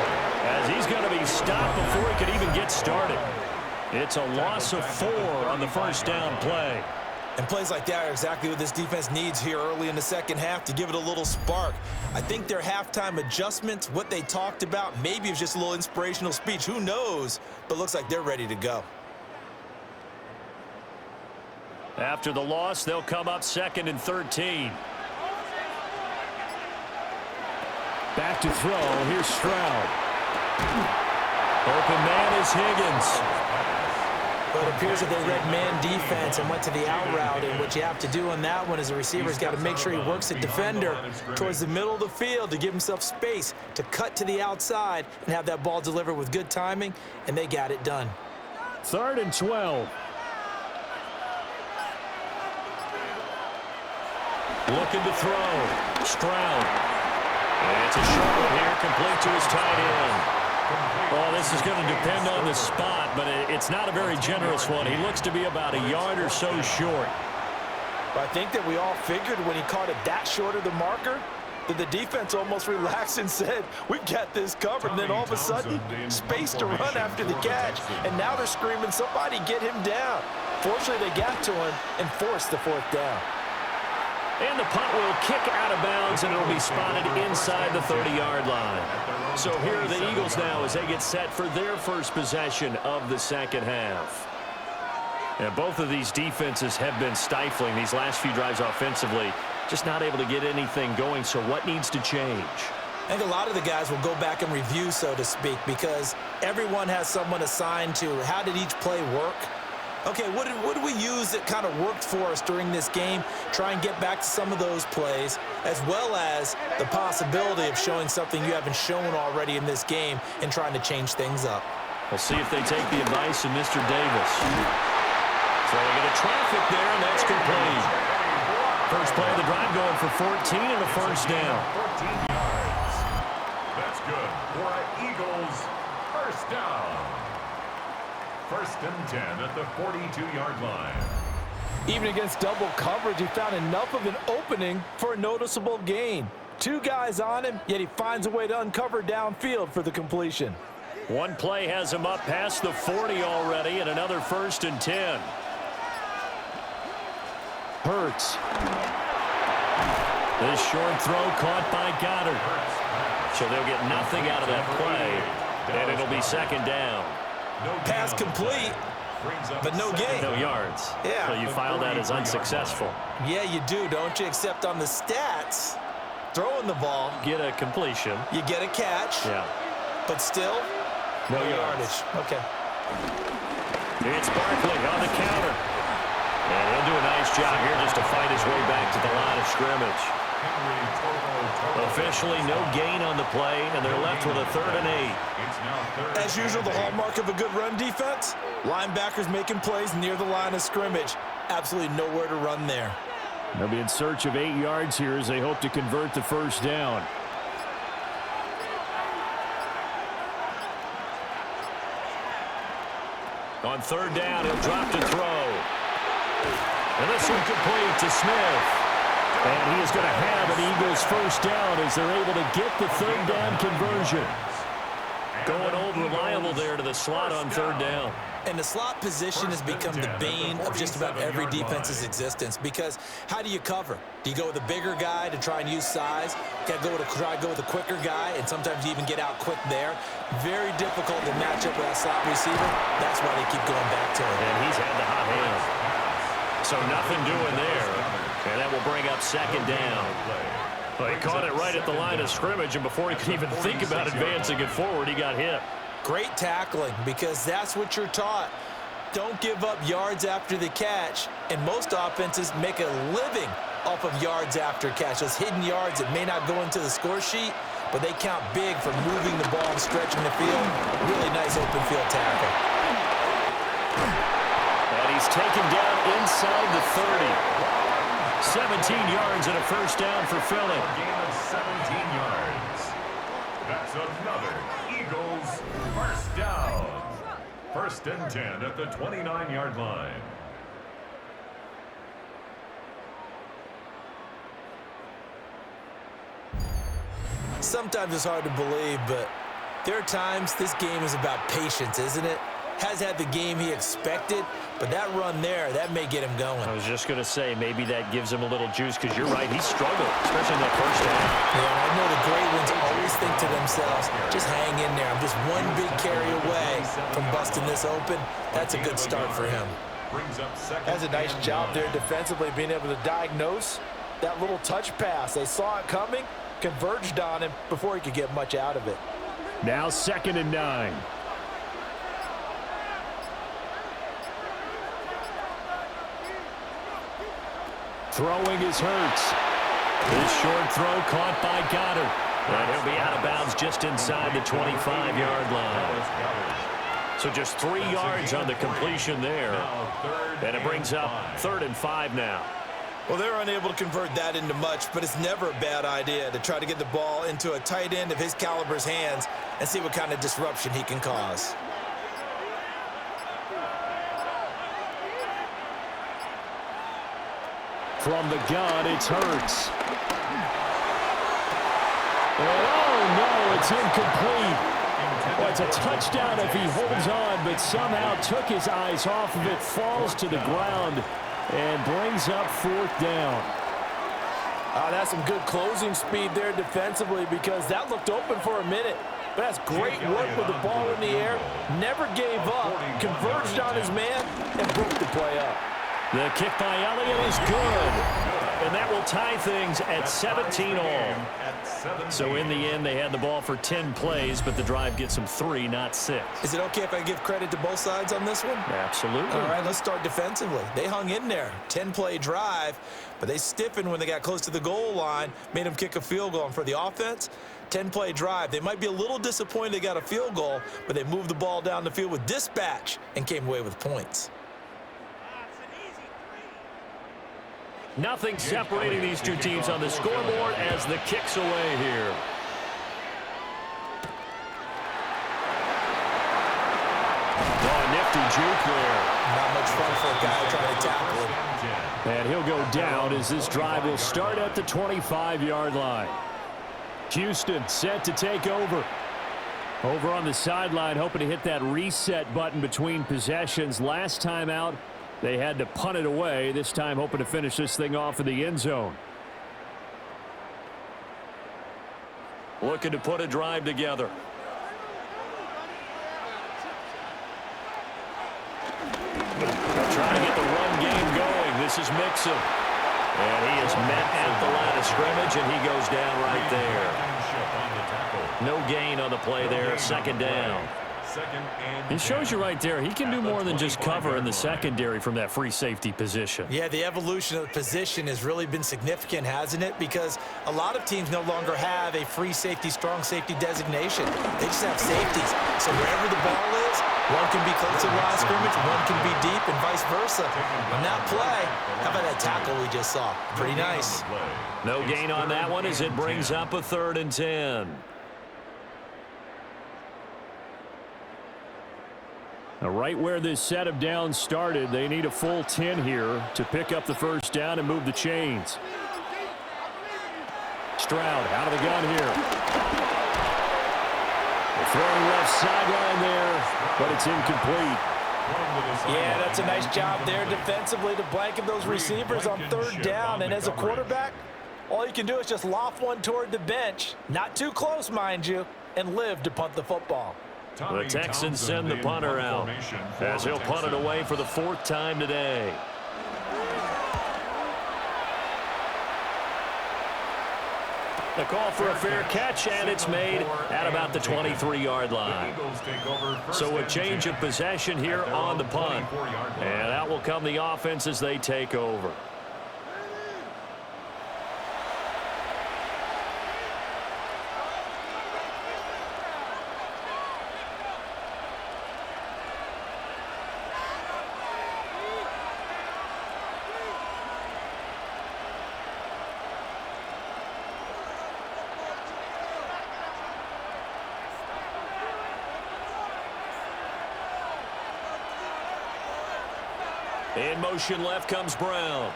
as he's going to be stopped before he could even get started. It's a loss of 4 on the first down play. And plays like that are exactly what this defense needs here early in the second half to give it a little spark. I think their halftime adjustments, what they talked about, maybe it's just a little inspirational speech. Who knows? But looks like they're ready to go. After the loss, they'll come up 2nd and 13. Back to throw. Here's Stroud. Open man is Higgins. Well, it appears that they read man defense and went to the out route. And what you have to do on that one is the receiver's got to make sure he works the defender towards the middle of the field to give himself space to cut to the outside and have that ball delivered with good timing, and they got it done. 3rd and 12. Looking to throw. Stroud. And it's a short one here, complete to his tight end. Well, this is going to depend on the spot, but it's not a very generous one. He looks to be about a yard or so short. I think that we all figured when he caught it that short of the marker that the defense almost relaxed and said, we've got this covered. And then all of a sudden, space to run after the catch. And now they're screaming, somebody get him down. Fortunately, they got to him and forced the 4th down. And the punt will kick out of bounds, and it'll be spotted inside the 30-yard line. So here are the Eagles now as they get set for their first possession of the second half. And both of these defenses have been stifling these last few drives offensively, just not able to get anything going. So what needs to change? I think a lot of the guys will go back and review, so to speak, because everyone has someone assigned to how did each play work. Okay, what did we use that kind of worked for us during this game? Try and get back to some of those plays, as well as the possibility of showing something you haven't shown already in this game and trying to change things up. We'll see if they take the advice of Mr. Davis. Throwing into traffic there, and that's complete. First play of the drive going for 14 and a first down. 14 yards. That's good for an Eagles first down. 1st and 10 at the 42-yard line. Even against double coverage, he found enough of an opening for a noticeable gain. 2 guys on him, yet he finds a way to uncover downfield for the completion. One play has him up past the 40 already, and another 1st and 10. Hurts. This short throw caught by Goddard. So they'll get nothing out of that play, and it'll be 2nd down. Pass complete, but no gain. No yards. Yeah. So you file that as unsuccessful. Yeah, you do, don't you? Except on the stats, throwing the ball. Get a completion. You get a catch. Yeah. But still, no yardage. Okay. It's Barkley on the counter. And he'll do a nice job here just to fight his way back to the line of scrimmage. Officially no gain on the play, and they're left with a 3rd and 8. As usual, the hallmark of a good run defense, linebackers making plays near the line of scrimmage. Absolutely nowhere to run there. They'll be in search of 8 yards here as they hope to convert the first down. On 3rd down, he'll drop to throw. And this one complete to Smith. And he is going to have an Eagles first down as they're able to get the 3rd down conversion. Going old reliable there to the slot on third down. And the slot position has become the bane of just about every defense's existence, because how do you cover? Do you go with a bigger guy to try and use size? Got to try to go with a quicker guy, and sometimes you even get out quick there. Very difficult to match up with that slot receiver. That's why they keep going back to him. And he's had the hot hand. So nothing doing there. And that will bring up second down. Well, he caught it right at the line of scrimmage, and before he could even think about advancing it forward, he got hit. Great tackling, because that's what you're taught. Don't give up yards after the catch, and most offenses make a living off of yards after catch. Those hidden yards that may not go into the score sheet, but they count big for moving the ball and stretching the field. Really nice open field tackle. And he's taken down inside the 30. 17 yards and a first down for Philly. A gain of 17 yards. That's another Eagles first down. First and 10 at the 29-yard line. Sometimes it's hard to believe, but there are times this game is about patience, isn't it? Has had the game he expected, but that run there, that may get him going. I was just going to say, maybe that gives him a little juice, because you're right, he struggled, especially in that first half. Yeah, and I know the great ones always think to themselves, just hang in there. I'm just one big carry away from busting this open. That's a good start for him. That's a nice job there defensively, being able to diagnose that little touch pass. They saw it coming, converged on him before he could get much out of it. Now 2nd and 9. Throwing is Hurts. This short throw caught by Goddard. And he'll be out of bounds just inside the 25-yard line. So just 3 yards on the completion there. And it brings up 3rd and 5 now. Well, they're unable to convert that into much, but it's never a bad idea to try to get the ball into a tight end of his caliber's hands and see what kind of disruption he can cause. From the gun, it's Hurts. Oh, no, it's incomplete. Well, it's a touchdown if he holds on, but somehow took his eyes off of it, falls to the ground, and brings up 4th down. That's some good closing speed there defensively, because that looked open for a minute. But that's great work with the ball in the air. Never gave up, converged on his man, and broke the play up. The kick by Elliott is good. And that will tie things at 17 all. So in the end, they had the ball for 10 plays, but the drive gets them 3, not 6. Is it okay if I give credit to both sides on this one? Absolutely. All right, let's start defensively. They hung in there. 10-play drive, but they stiffened when they got close to the goal line, made them kick a field goal. And for the offense, 10-play drive. They might be a little disappointed they got a field goal, but they moved the ball down the field with dispatch and came away with points. Nothing separating these two teams on the scoreboard as the kick's away here. Oh, nifty juke there. Not much fun for a guy trying to tackle him. And he'll go down as this drive will start at the 25-yard line. Houston set to take over. Over on the sideline, hoping to hit that reset button between possessions. Last time out, they had to punt it away. This time hoping to finish this thing off in the end zone. Looking to put a drive together. They're trying to get the run game going. This is Mixon. And he is met at the line of scrimmage, and he goes down right there. No gain on the play there. 2nd down. It shows you right there, he can do more than just cover in the secondary from that free safety position. Yeah, the evolution of the position has really been significant, hasn't it? Because a lot of teams no longer have a free safety, strong safety designation. They just have safeties. So wherever the ball is, one can be close to the line of scrimmage, one can be deep, and vice versa. On that play, how about that tackle we just saw? Pretty nice. No gain on that one as it brings up a 3rd and 10. Now, right where this set of downs started, they need a full 10 here to pick up the first down and move the chains. Stroud out of the gun here. Throwing left sideline there, but it's incomplete. Yeah, that's a nice job there defensively to blanket those receivers on third down. And as a quarterback, all you can do is just loft one toward the bench. Not too close, mind you, and live to punt the football. The Texans send the punter out as he'll punt it away for the 4th time today. The call for a fair catch, and it's made at about the 23-yard line. So a change of possession here on the punt. And out will come the offense as they take over. In motion left comes Brown.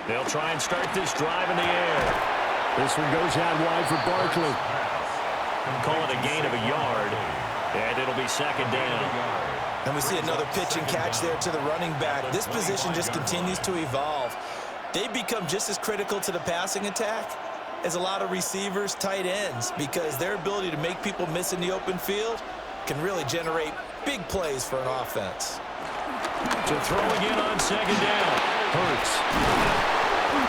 They'll try and start this drive in the air. This one goes out wide for Barkley. Call it a gain of a yard, and it'll be 2nd down. And we see another pitch and catch there to the running back. This position just continues to evolve. They become just as critical to the passing attack as a lot of receivers, tight ends, because their ability to make people miss in the open field can really generate big plays for an offense. To throw again on 2nd down. Hurts.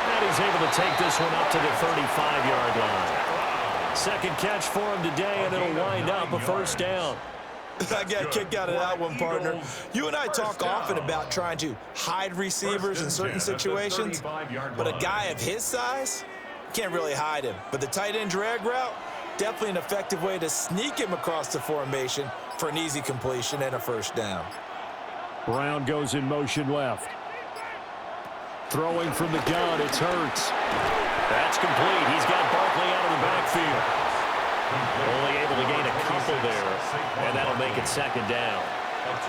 And he's able to take this one up to the 35-yard line. Second catch for him today, and it'll wind up a 1st down. I got a kick out of that one, partner. You and I talk often about trying to hide receivers in certain situations, but a guy of his size can't really hide him. But the tight end drag route, definitely an effective way to sneak him across the formation for an easy completion and a 1st down. Brown goes in motion left. Throwing from the gun, it's Hurts. That's complete. He's got Barkley out of the backfield. Only able to gain a couple there, and that'll make it 2nd down.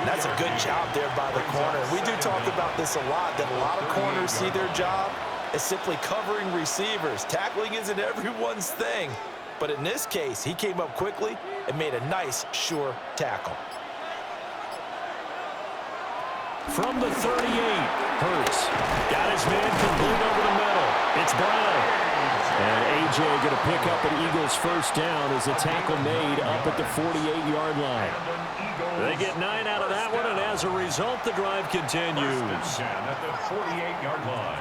That's a good job there by the corner. We do talk about this a lot, that a lot of corners see their job as simply covering receivers. Tackling isn't everyone's thing, but in this case, he came up quickly and made a nice, sure tackle. From the 38, Hurts got his man complete over the middle. It's Brown. And A.J. going to pick up an Eagles 1st down as the tackle made up at the 48-yard line. They get 9 out of that one, and as a result, the drive continues. At the 48-yard line.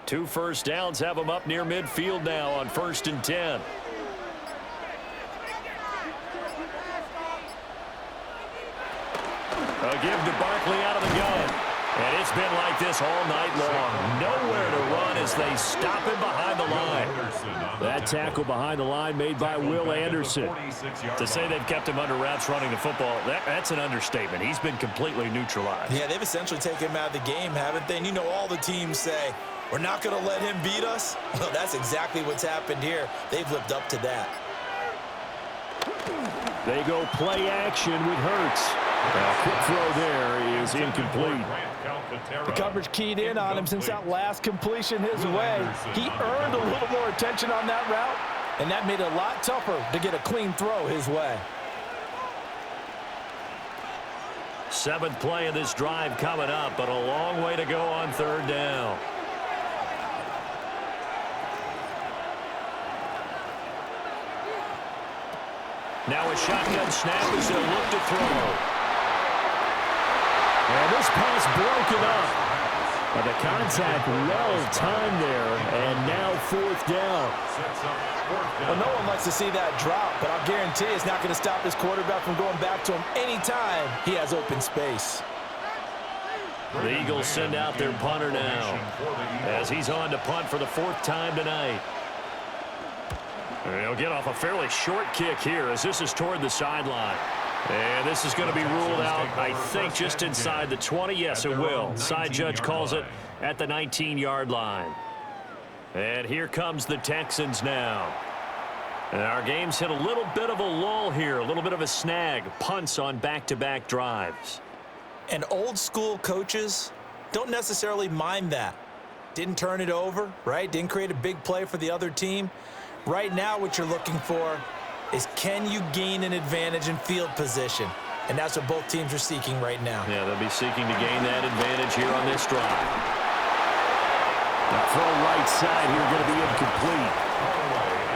2 first downs have them up near midfield now on 1st and 10. A give to Barkley out of the gun. And it's been like this all night long. Nowhere to run as they stop him behind the line. That tackle behind the line made by Will Anderson. To say they've kept him under wraps running the football, that's an understatement. He's been completely neutralized. Yeah, they've essentially taken him out of the game, haven't they? And you know all the teams say, we're not going to let him beat us. Well, that's exactly what's happened here. They've lived up to that. They go play action with Hurts. A quick throw there is incomplete. The coverage keyed in on him since that last completion his way. He earned a little more attention on that route, and that made it a lot tougher to get a clean throw his way. 7th play of this drive coming up, but a long way to go on 3rd down. Now a shotgun snap as they'll look to throw. And this pass broken up. But the contact well timed there, and now 4th down. Well, no one likes to see that drop, but I'll guarantee it's not going to stop his quarterback from going back to him anytime he has open space. The Eagles send out their punter now as he's on to punt for the 4th time tonight. He'll get off a fairly short kick here as this is toward the sideline. And this is going to be ruled out, I think, just inside the 20. Yes, it will. Side judge calls it at the 19-yard line. And here comes the Texans now. And our game's hit a little bit of a lull here, a little bit of a snag. Punts on back-to-back drives. And old-school coaches don't necessarily mind that. Didn't turn it over, right? Didn't create a big play for the other team. Right now, what you're looking for is, can you gain an advantage in field position? And that's what both teams are seeking right now. Yeah, they'll be seeking to gain that advantage here on this drive. The throw right side here going to be incomplete.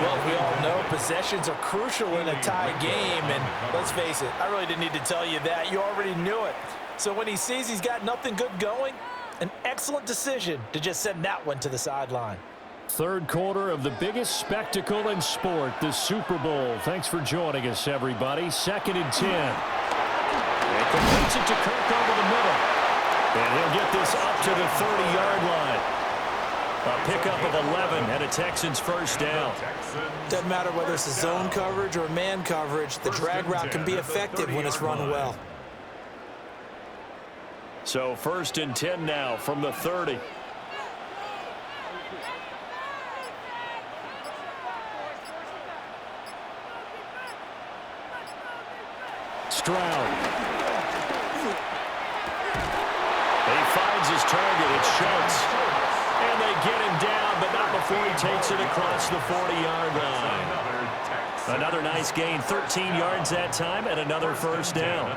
Well, we all know possessions are crucial in a tie game, and let's face it, I really didn't need to tell you that. You already knew it. So when he sees he's got nothing good going, an excellent decision to just send that one to the sideline. Third quarter of the biggest spectacle in sport, the Super Bowl. Thanks for joining us, everybody. 2nd and 10. And completes it to Kirk over the middle. And he'll get this up to the 30-yard line. A pickup of 11 and a Texans first down. Doesn't matter whether it's a zone coverage or man coverage, the drag route can be effective when it's run well. So 1st and 10 now from the 30. Stroud. He finds his target. It's Schultz. And they get him down, but not before he takes it across the 40-yard line. Another nice gain, 13 yards that time, and another first down.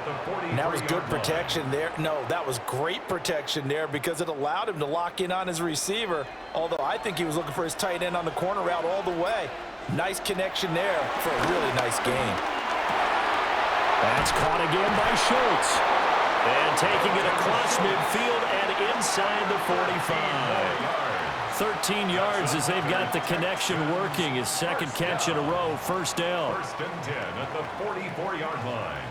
And that was good protection there. No, that was great protection there because it allowed him to lock in on his receiver, although I think he was looking for his tight end on the corner route all the way. Nice connection there for a really nice gain. That's caught again by Schultz. And taking it across midfield and inside the 45. 13 yards as they've got the connection working. His second catch in a row, first down. 1st and 10 at the 44-yard line.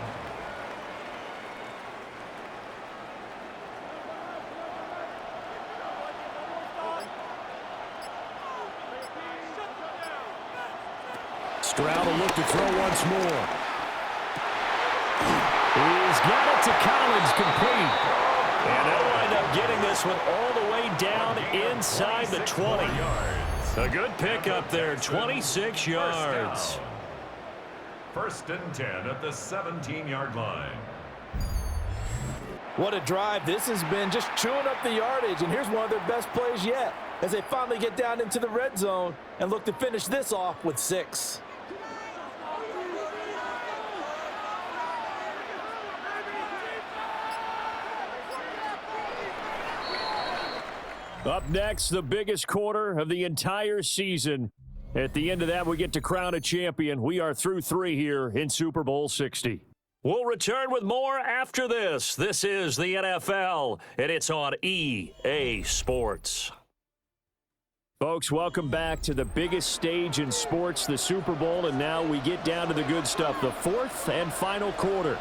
Stroud will look to throw once more. He's got it to Collins, complete. And they'll wind up getting this one all the way down inside the 20. A good pickup there, 26 yards. 1st and 10 at the 17-yard line. What a drive this has been, just chewing up the yardage, and here's one of their best plays yet as they finally get down into the red zone and look to finish this off with 6. Up next, the biggest quarter of the entire season. At the end of that, we get to crown a champion. We are through 3 here in Super Bowl 60. We'll return with more after this. This is the NFL, and it's on EA Sports. Folks, welcome back to the biggest stage in sports, the Super Bowl, and now we get down to the good stuff, the 4th and final quarter.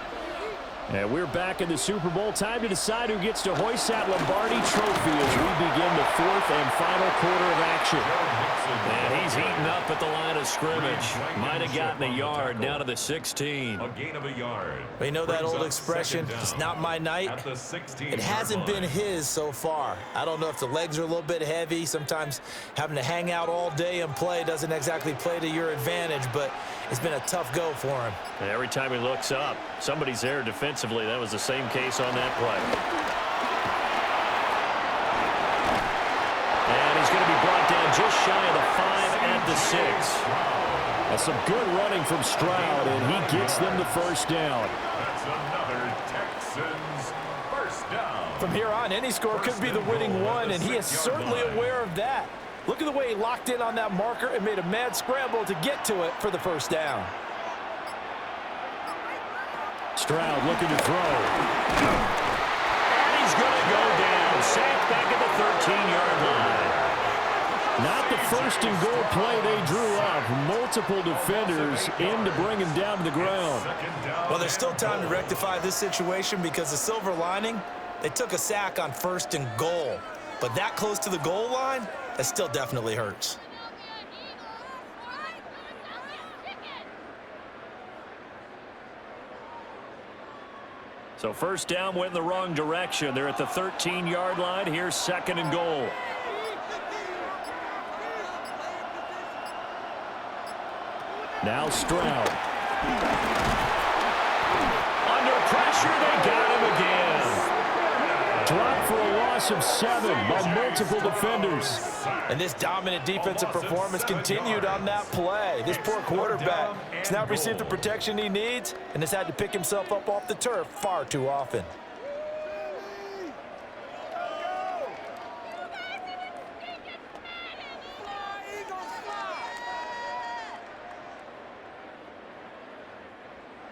And we're back in the Super Bowl. Time to decide who gets to hoist that Lombardi trophy as we begin the 4th and final quarter of action. And he's heating up at the line of scrimmage. Might have gotten a yard down to the 16. A gain of a yard. Well, you know that old expression, it's not my night. It hasn't been his so far. I don't know if the legs are a little bit heavy. Sometimes having to hang out all day and play doesn't exactly play to your advantage, but it's been a tough go for him. And every time he looks up, somebody's there defensively. That was the same case on that play. And he's going to be brought down just shy of the 5 at the 6. That's some good running from Stroud, and he gets them the first down. That's another Texans first down. From here on, any score could be the winning one, and he is certainly aware of that. Look at the way he locked in on that marker and made a mad scramble to get to it for the first down. Stroud looking to throw. And he's going to go down. Sacked back at the 13-yard line. Not the first and goal play they drew up. Multiple defenders in to bring him down to the ground. Well, there's still time to rectify this situation because the silver lining, they took a sack on 1st and goal. But that close to the goal line, that still definitely hurts. So first down went in the wrong direction. They're at the 13-yard line. Here's 2nd and goal. Now Stroud. Under pressure, they got him again. Dropped for a loss of 7 by multiple defenders. And this dominant defensive performance continued on that play. This poor quarterback has not received the protection he needs and has had to pick himself up off the turf far too often.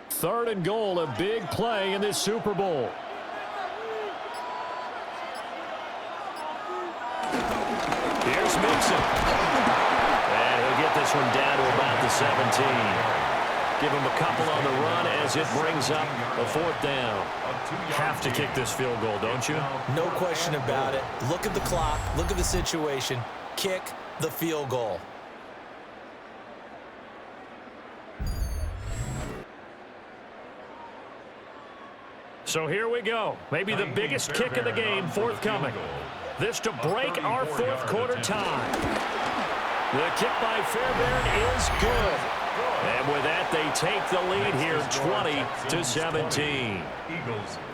Third and goal, a big play in this Super Bowl. Here's Mixon. And he'll get this one down to about the 17. Give him a couple on the run as it brings up a 4th down. Have to kick this field goal, don't you? No question about it. Look at the clock. Look at the situation. Kick the field goal. So here we go. Maybe the biggest kick of the game forthcoming. This to break our 4th quarter tie. The kick by Fairbairn is good. And with that, they take the lead here 20-17.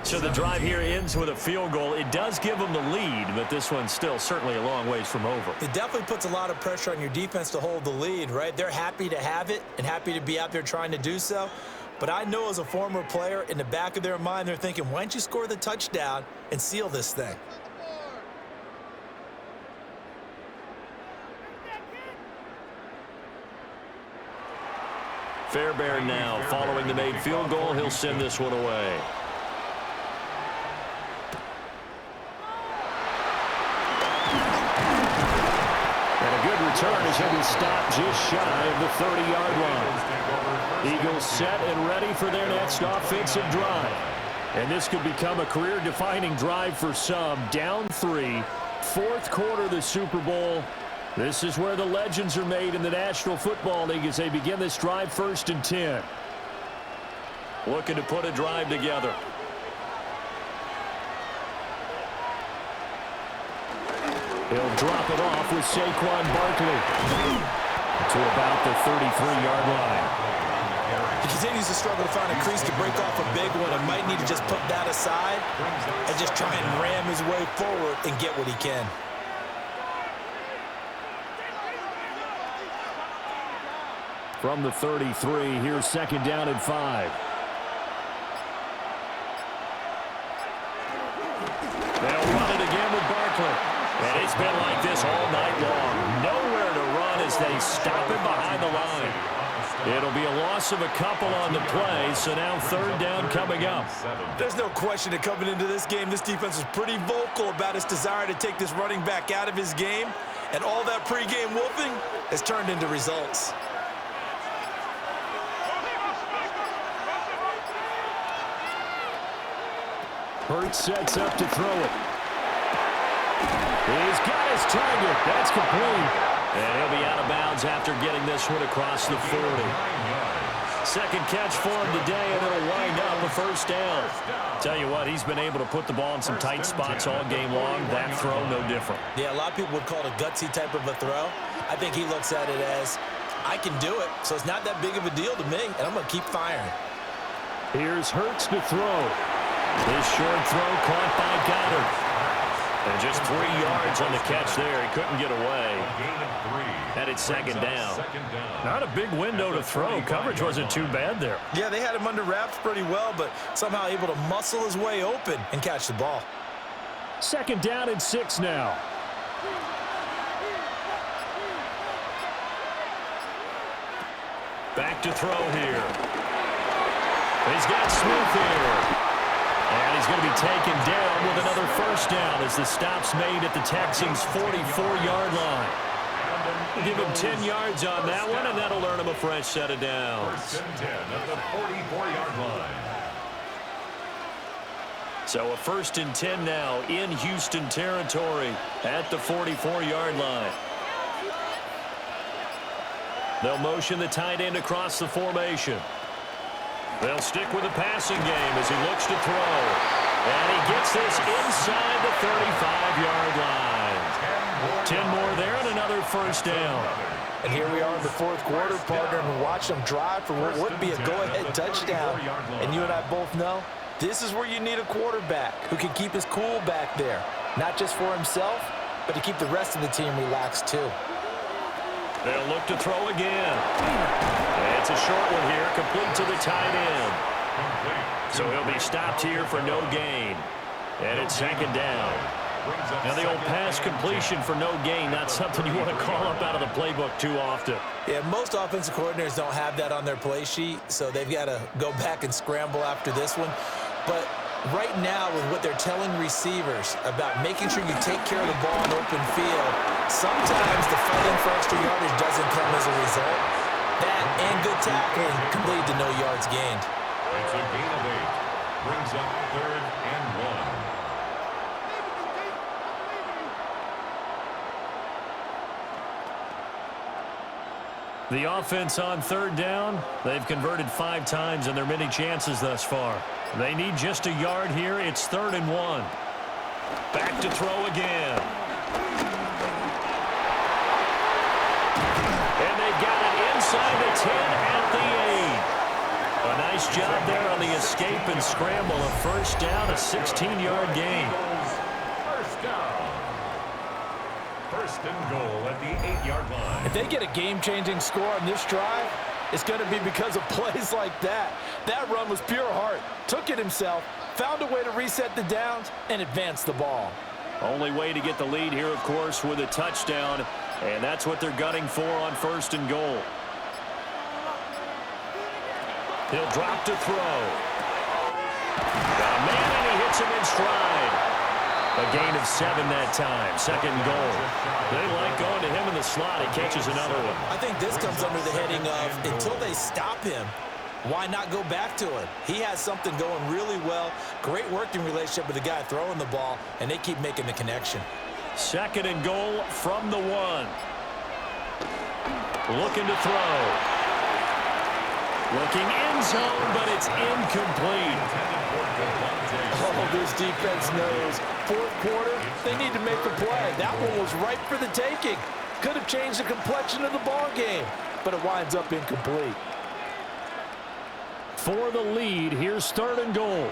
So the drive here ends with a field goal. It does give them the lead, but this one's still certainly a long ways from over. It definitely puts a lot of pressure on your defense to hold the lead, right? They're happy to have it and happy to be out there trying to do so. But I know as a former player, in the back of their mind, they're thinking, why don't you score the touchdown and seal this thing? Fairbairn now following the made field goal. He'll send this one away. And a good return as he'll be stopped just shy of the 30-yard line. Eagles set and ready for their next offensive drive. And this could become a career-defining drive for some. Down 3, 4th quarter of the Super Bowl. This is where the legends are made in the National Football League as they begin this drive 1st and 10. Looking to put a drive together. He'll drop it off with Saquon Barkley to about the 33-yard line. He continues to struggle to find a crease to break off a big one and might need to just put that aside and just try and ram his way forward and get what he can. From the 33, here's 2nd down and 5. They'll run it again with Barkley. And it's been like this all night long. Nowhere to run as they stop him behind the line. It'll be a loss of a couple on the play, so now 3rd down coming up. There's no question that coming into this game, this defense was pretty vocal about its desire to take this running back out of his game, and all that pregame whooping has turned into results. Hurts sets up to throw it. He's got his target. That's complete. And he'll be out of bounds after getting this one across the 40. 2nd catch for him today, and it'll wind up a 1st down. Tell you what, he's been able to put the ball in some tight spots all game long. That throw, no different. Yeah, a lot of people would call it a gutsy type of a throw. I think he looks at it as, I can do it, so it's not that big of a deal to me, and I'm going to keep firing. Here's Hurts to throw. This short throw caught by Goddard. And just 3 yards on the catch there. He couldn't get away. And it's 2nd down. Not a big window to throw. Coverage wasn't too bad there. Yeah, they had him under wraps pretty well, but somehow able to muscle his way open and catch the ball. 2nd down and 6 now. Back to throw here. He's got Smith here. And he's going to be taken down with another 1st down as the stop's made at the Texans' 44-yard line. We'll give him 10 yards on that one, and that'll earn him a fresh set of downs. 1st and 10 at the 44-yard line. So a 1st and 10 now in Houston territory at the 44-yard line. They'll motion the tight end across the formation. They'll stick with the passing game as he looks to throw. And he gets this inside the 35-yard line. 10 more there and another 1st down. And here we are in the 4th quarter, partner, and watch them drive for what would be a go-ahead touchdown. And you and I both know This is where you need a quarterback who can keep his cool back there, not just for himself, but to keep the rest of the team relaxed too. They'll look to throw again. It's a short one here, complete to the tight end. So he'll be stopped here for no gain. And it's second down. Now the old pass completion for no gain, not something you want to call up out of the playbook too often. Yeah, most offensive coordinators don't have that on their play sheet, so they've got to go back and scramble after this one. But right now, with what they're telling receivers about making sure you take care of the ball in open field, sometimes the fighting for extra yardage doesn't come as a result. That and good tackling can lead to no yards gained. It's a gain of 8. Brings up 3rd and 1. The offense on 3rd down, they've converted 5 times in their many chances thus far. They need just a yard here. It's 3rd and 1. Back to throw again. And they've got it inside the 10 at the 8. A nice job there on the escape and scramble. A first down, a 16-yard gain. First down. First and goal at the 8-yard line. If they get a game-changing score on this drive, it's going to be because of plays like that. That run was pure heart. Took it himself, found a way to reset the downs, and advance the ball. Only way to get the lead here, of course, with a touchdown, and that's what they're gunning for on first and goal. He'll drop to throw. Got a man, and he hits him in stride. A gain of 7 that time. Second goal. They like going to him in the slot. He catches another one. I think this comes under the heading of until they stop him, why not go back to it? He has something going really well. Great working relationship with the guy throwing the ball, and they keep making the connection. Second and goal from the 1. Looking to throw. Looking end zone, but it's incomplete. Oh, this defense knows. 4th quarter, they need to make the play. That one was ripe for the taking. Could have changed the complexion of the ball game, but it winds up incomplete. For the lead, here's 3rd and goal.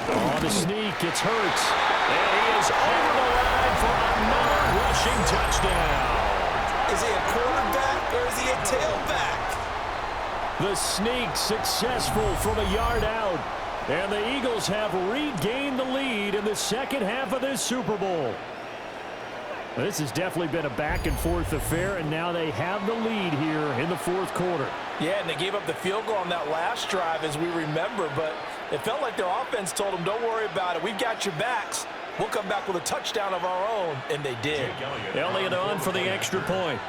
On the sneak, it's Hurts. And he is over the line for another rushing touchdown. Is he a quarterback or is he a tailback? The sneak successful from a yard out. And the Eagles have regained the lead in the second half of this Super Bowl. This has definitely been a back-and-forth affair, and now they have the lead here in the 4th quarter. Yeah, and they gave up the field goal on that last drive, as we remember, but it felt like their offense told them, don't worry about it. We've got your backs. We'll come back with a touchdown of our own, and they did. Elliott on for the extra point.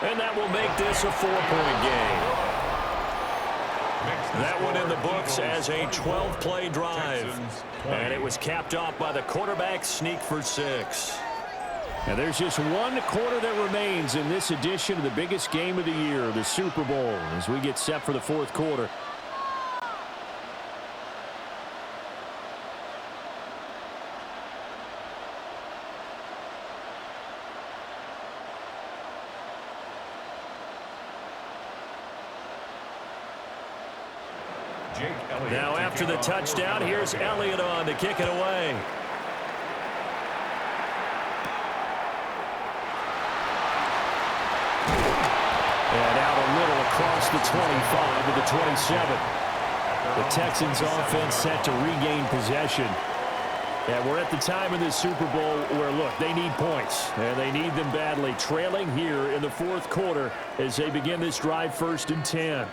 And that will make this a 4-point game. That one in the books as a 12-play drive. And it was capped off by the quarterback sneak for 6. And there's just one quarter that remains in this edition of the biggest game of the year, the Super Bowl, as we get set for the 4th quarter. Now after the touchdown, here's Elliott on to kick it away. And out a little across the 25 to the 27. The Texans offense set to regain possession. And we're at the time in this Super Bowl where, look, they need points. And they need them badly. Trailing here in the 4th quarter as they begin this drive 1st and 10.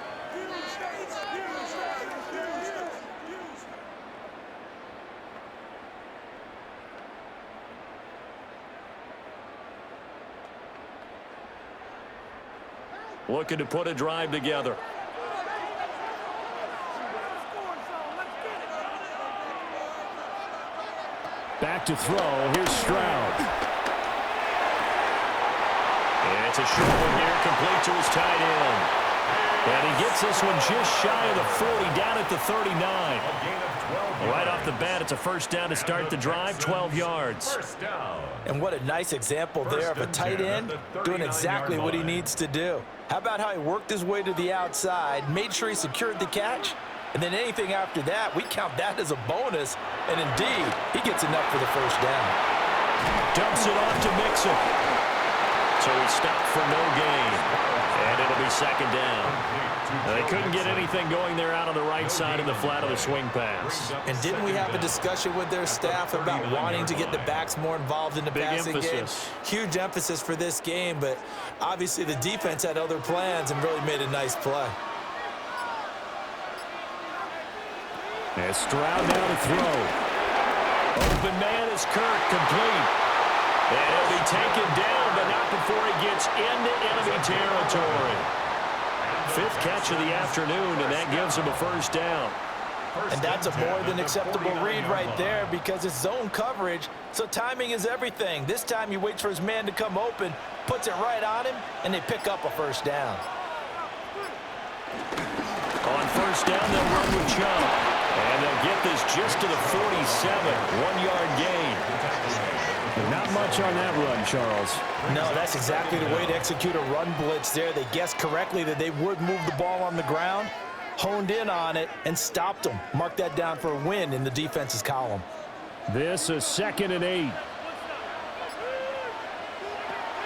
Looking to put a drive together. Back to throw. Here's Stroud. And it's a short one here, complete to his tight end. And he gets this one just shy of the 40, down at the 39. Right off the bat, it's a first down to start the drive, 12 yards. First down. And what a nice example there of a tight end doing exactly what he needs to do. How about how he worked his way to the outside, made sure he secured the catch, and then anything after that, we count that as a bonus. And indeed, he gets enough for the first down. Dumps it off to Mixon. So he stopped for no gain. And it'll be second down. They couldn't get anything going there out on the right side in the flat of the swing pass. And didn't we have a discussion with their staff about wanting to get the backs more involved in the passing game? Huge emphasis for this game, but obviously the defense had other plans and really made a nice play. And Stroud now to throw. Open man is Kirk, complete. And he'll be taken down, but not before he gets into enemy territory. Fifth catch of the afternoon, and that gives him a first down. And that's a more than acceptable read right there because it's zone coverage, so timing is everything. This time he waits for his man to come open, puts it right on him, and they pick up a first down. On first down, they'll run with Chubb. And they'll get this just to the 47, 1-yard gain. Not much on that run, Charles. No, that's exactly the way to execute a run blitz there. They guessed correctly that they would move the ball on the ground, honed in on it, and stopped them. Mark that down for a win in the defense's column. This is 2nd and 8.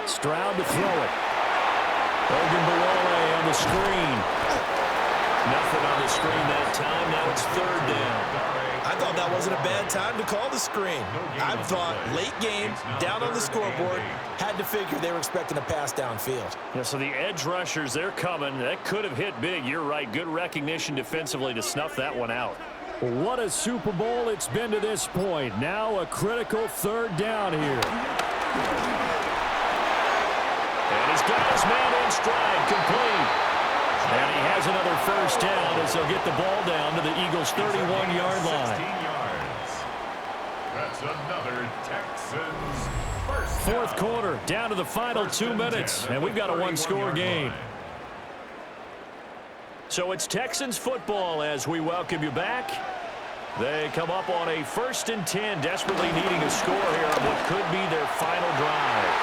Stroud to throw it. Ogunbowale on the screen. Nothing on the screen that time. Now it's third down. I thought that wasn't a bad time to call the screen. I thought late game, down on the scoreboard, had to figure they were expecting a pass downfield. Yeah, so the edge rushers, they're coming. That could have hit big. You're right. Good recognition defensively to snuff that one out. What a Super Bowl it's been to this point. Now a critical third down here. And he's got his man in stride, complete. And he has another first down as they'll get the ball down to the Eagles' 31-yard line. 16 yards. That's another Texans first down. Fourth quarter, down to the final 2 minutes, and we've got a one-score game. So it's Texans football as we welcome you back. They come up on a 1st and 10, desperately needing a score here on what could be their final drive.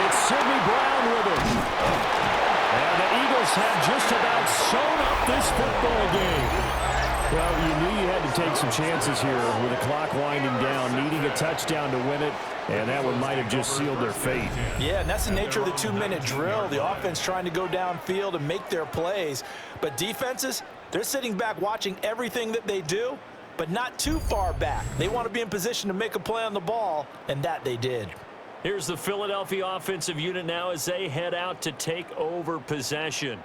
It's Sidney Brown with him. And the Eagles have just about sewn up this football game. Well, you knew you had to take some chances here with the clock winding down, needing a touchdown to win it, and that one might have just sealed their fate. Yeah, and that's the nature of the 2-minute drill. The offense trying to go downfield and make their plays. But defenses, they're sitting back watching everything that they do, but not too far back. They want to be in position to make a play on the ball, and that they did. Here's the Philadelphia offensive unit now as they head out to take over possession.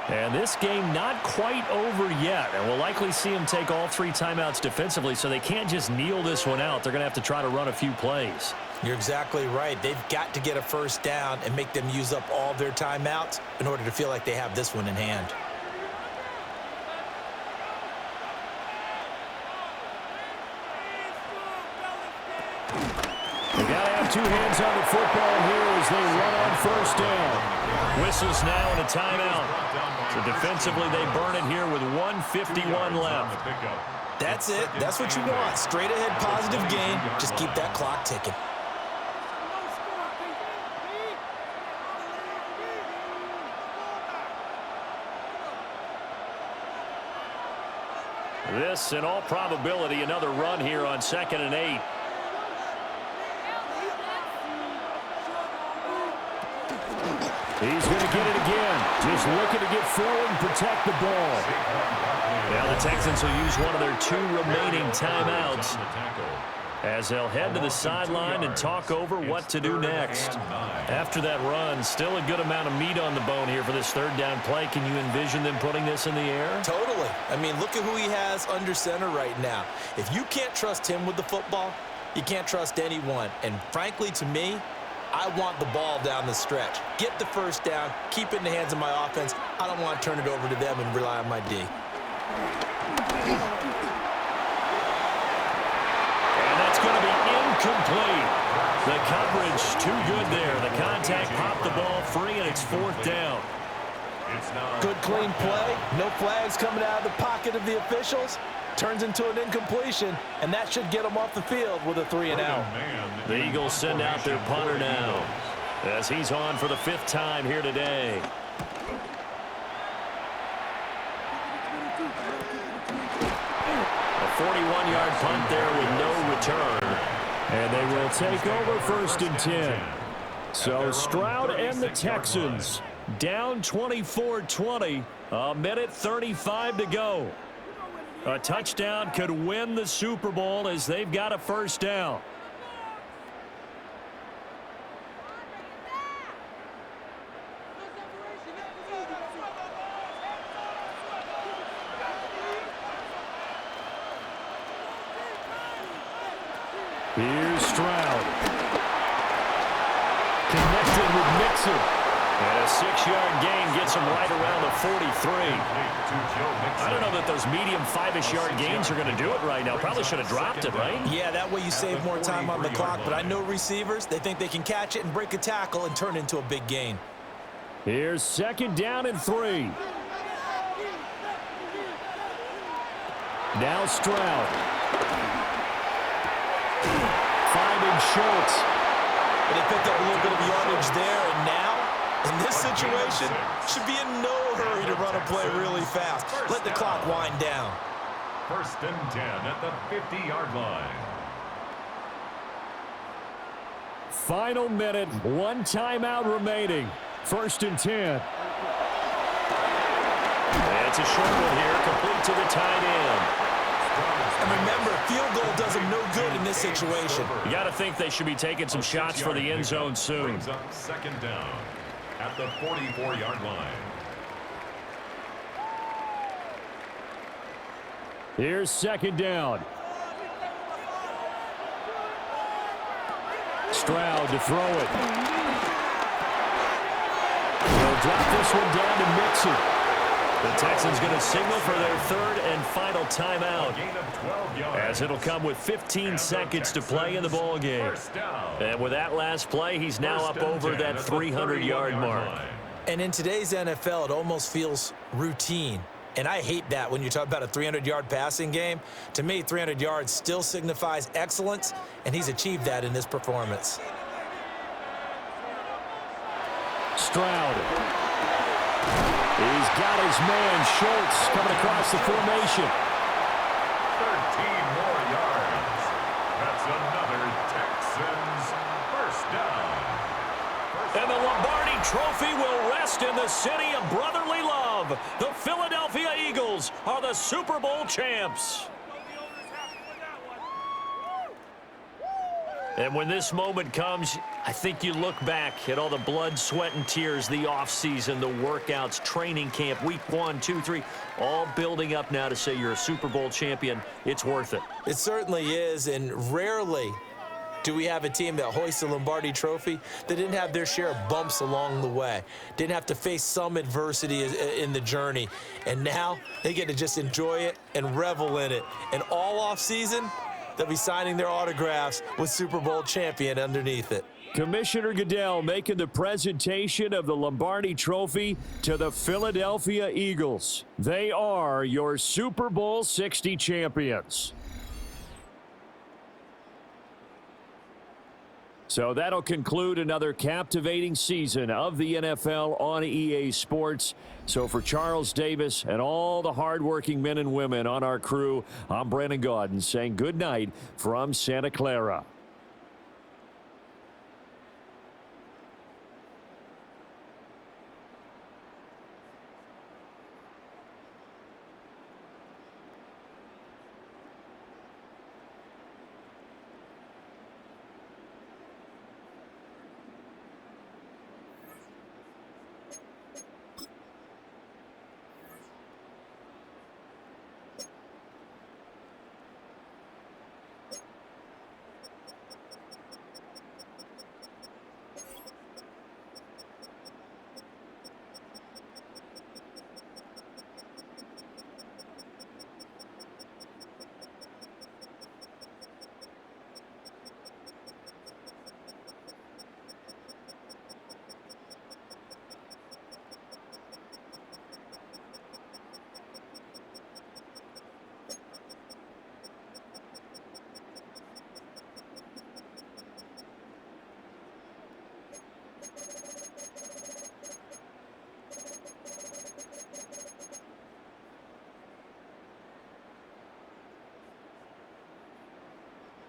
And this game not quite over yet. And we'll likely see them take all 3 timeouts defensively, so they can't just kneel this one out. They're going to have to try to run a few plays. You're exactly right. They've got to get a first down and make them use up all their timeouts in order to feel like they have this one in hand. They got to have 2 hands on the football here as they run on first down. Whistles now and a timeout. So defensively, they burn it here with 1:51 left. That's it. That's what you want. Straight ahead positive gain. Just keep that clock ticking. This, in all probability, another run here on 2nd and 8. He's going to get it again. Just looking to get forward and protect the ball. Now the Texans will use one of their 2 remaining timeouts as they'll head to the sideline and talk over what to do next. After that run, still a good amount of meat on the bone here for this third down play. Can you envision them putting this in the air? Totally. I mean, look at who he has under center right now. If you can't trust him with the football, you can't trust anyone. And frankly, to me, I want the ball down the stretch. Get the first down, keep it in the hands of my offense. I don't want to turn it over to them and rely on my D. And that's going to be incomplete. The coverage too good there. The contact popped the ball free, and it's 4th down. Good clean play. No flags coming out of the pocket of the officials. turns into an incompletion, and that should get them off the field with a 3-and-out. The Eagles send out their punter now, as he's on for the 5th time here today. A 41-yard punt there with no return. And they will take over 1st and 10. So Stroud and the Texans down 24-20, a minute 35 to go. A touchdown could win the Super Bowl as they've got a 1st down. Here's Stroud. Connected with Mixon. And a 6-yard gain gets him right around the 43. I don't know that those medium 5-ish yard gains are going to do it right now. Probably should have dropped it, right? Yeah, that way you save more time on the clock. But I know receivers, they think they can catch it and break a tackle and turn into a big gain. Here's 2nd down and 3. Now Stroud. Finding Schultz. But they picked up a little bit of yardage there, and now, in this situation, should be in no hurry to run a play really fast. Let the clock wind down. 1st and 10 at the 50-yard line. Final minute, 1 timeout remaining. 1st and 10. That's a short one here, complete to the tight end. And remember, field goal does them no good in this situation. You got to think they should be taking some shots for the end zone soon. Brings up 2nd down at the 44-yard line. Here's 2nd down. Stroud to throw it. They'll drop this one down to Mixon. The Texans going to signal for their 3rd and final timeout, as it'll come with 15 seconds to play in the ball game. And with that last play, he's now up over that 300-yard mark. And in today's NFL, it almost feels routine. And I hate that when you talk about a 300-yard passing game. To me, 300 yards still signifies excellence, and he's achieved that in this performance. Stroud. He's got his man, Schultz, coming across the formation. 13 more yards. That's another Texans 1st down. And the Lombardi Trophy will rest in the city of brotherly love. The Philadelphia Eagles are the Super Bowl champs. And when this moment comes, I think you look back at all the blood, sweat, and tears, the offseason, the workouts, training camp, week 1, 2, 3, all building up now to say you're a Super Bowl champion. It's worth it. It certainly is, and rarely do we have a team that hoists the Lombardi Trophy that didn't have their share of bumps along the way, didn't have to face some adversity in the journey, and now they get to just enjoy it and revel in it. And all offseason, they'll be signing their autographs with Super Bowl champion underneath it. Commissioner Goodell making the presentation of the Lombardi Trophy to the Philadelphia Eagles. They are your Super Bowl 60 champions. So that'll conclude another captivating season of the NFL on EA Sports. So for Charles Davis and all the hardworking men and women on our crew, I'm Brandon Gaudin saying good night from Santa Clara.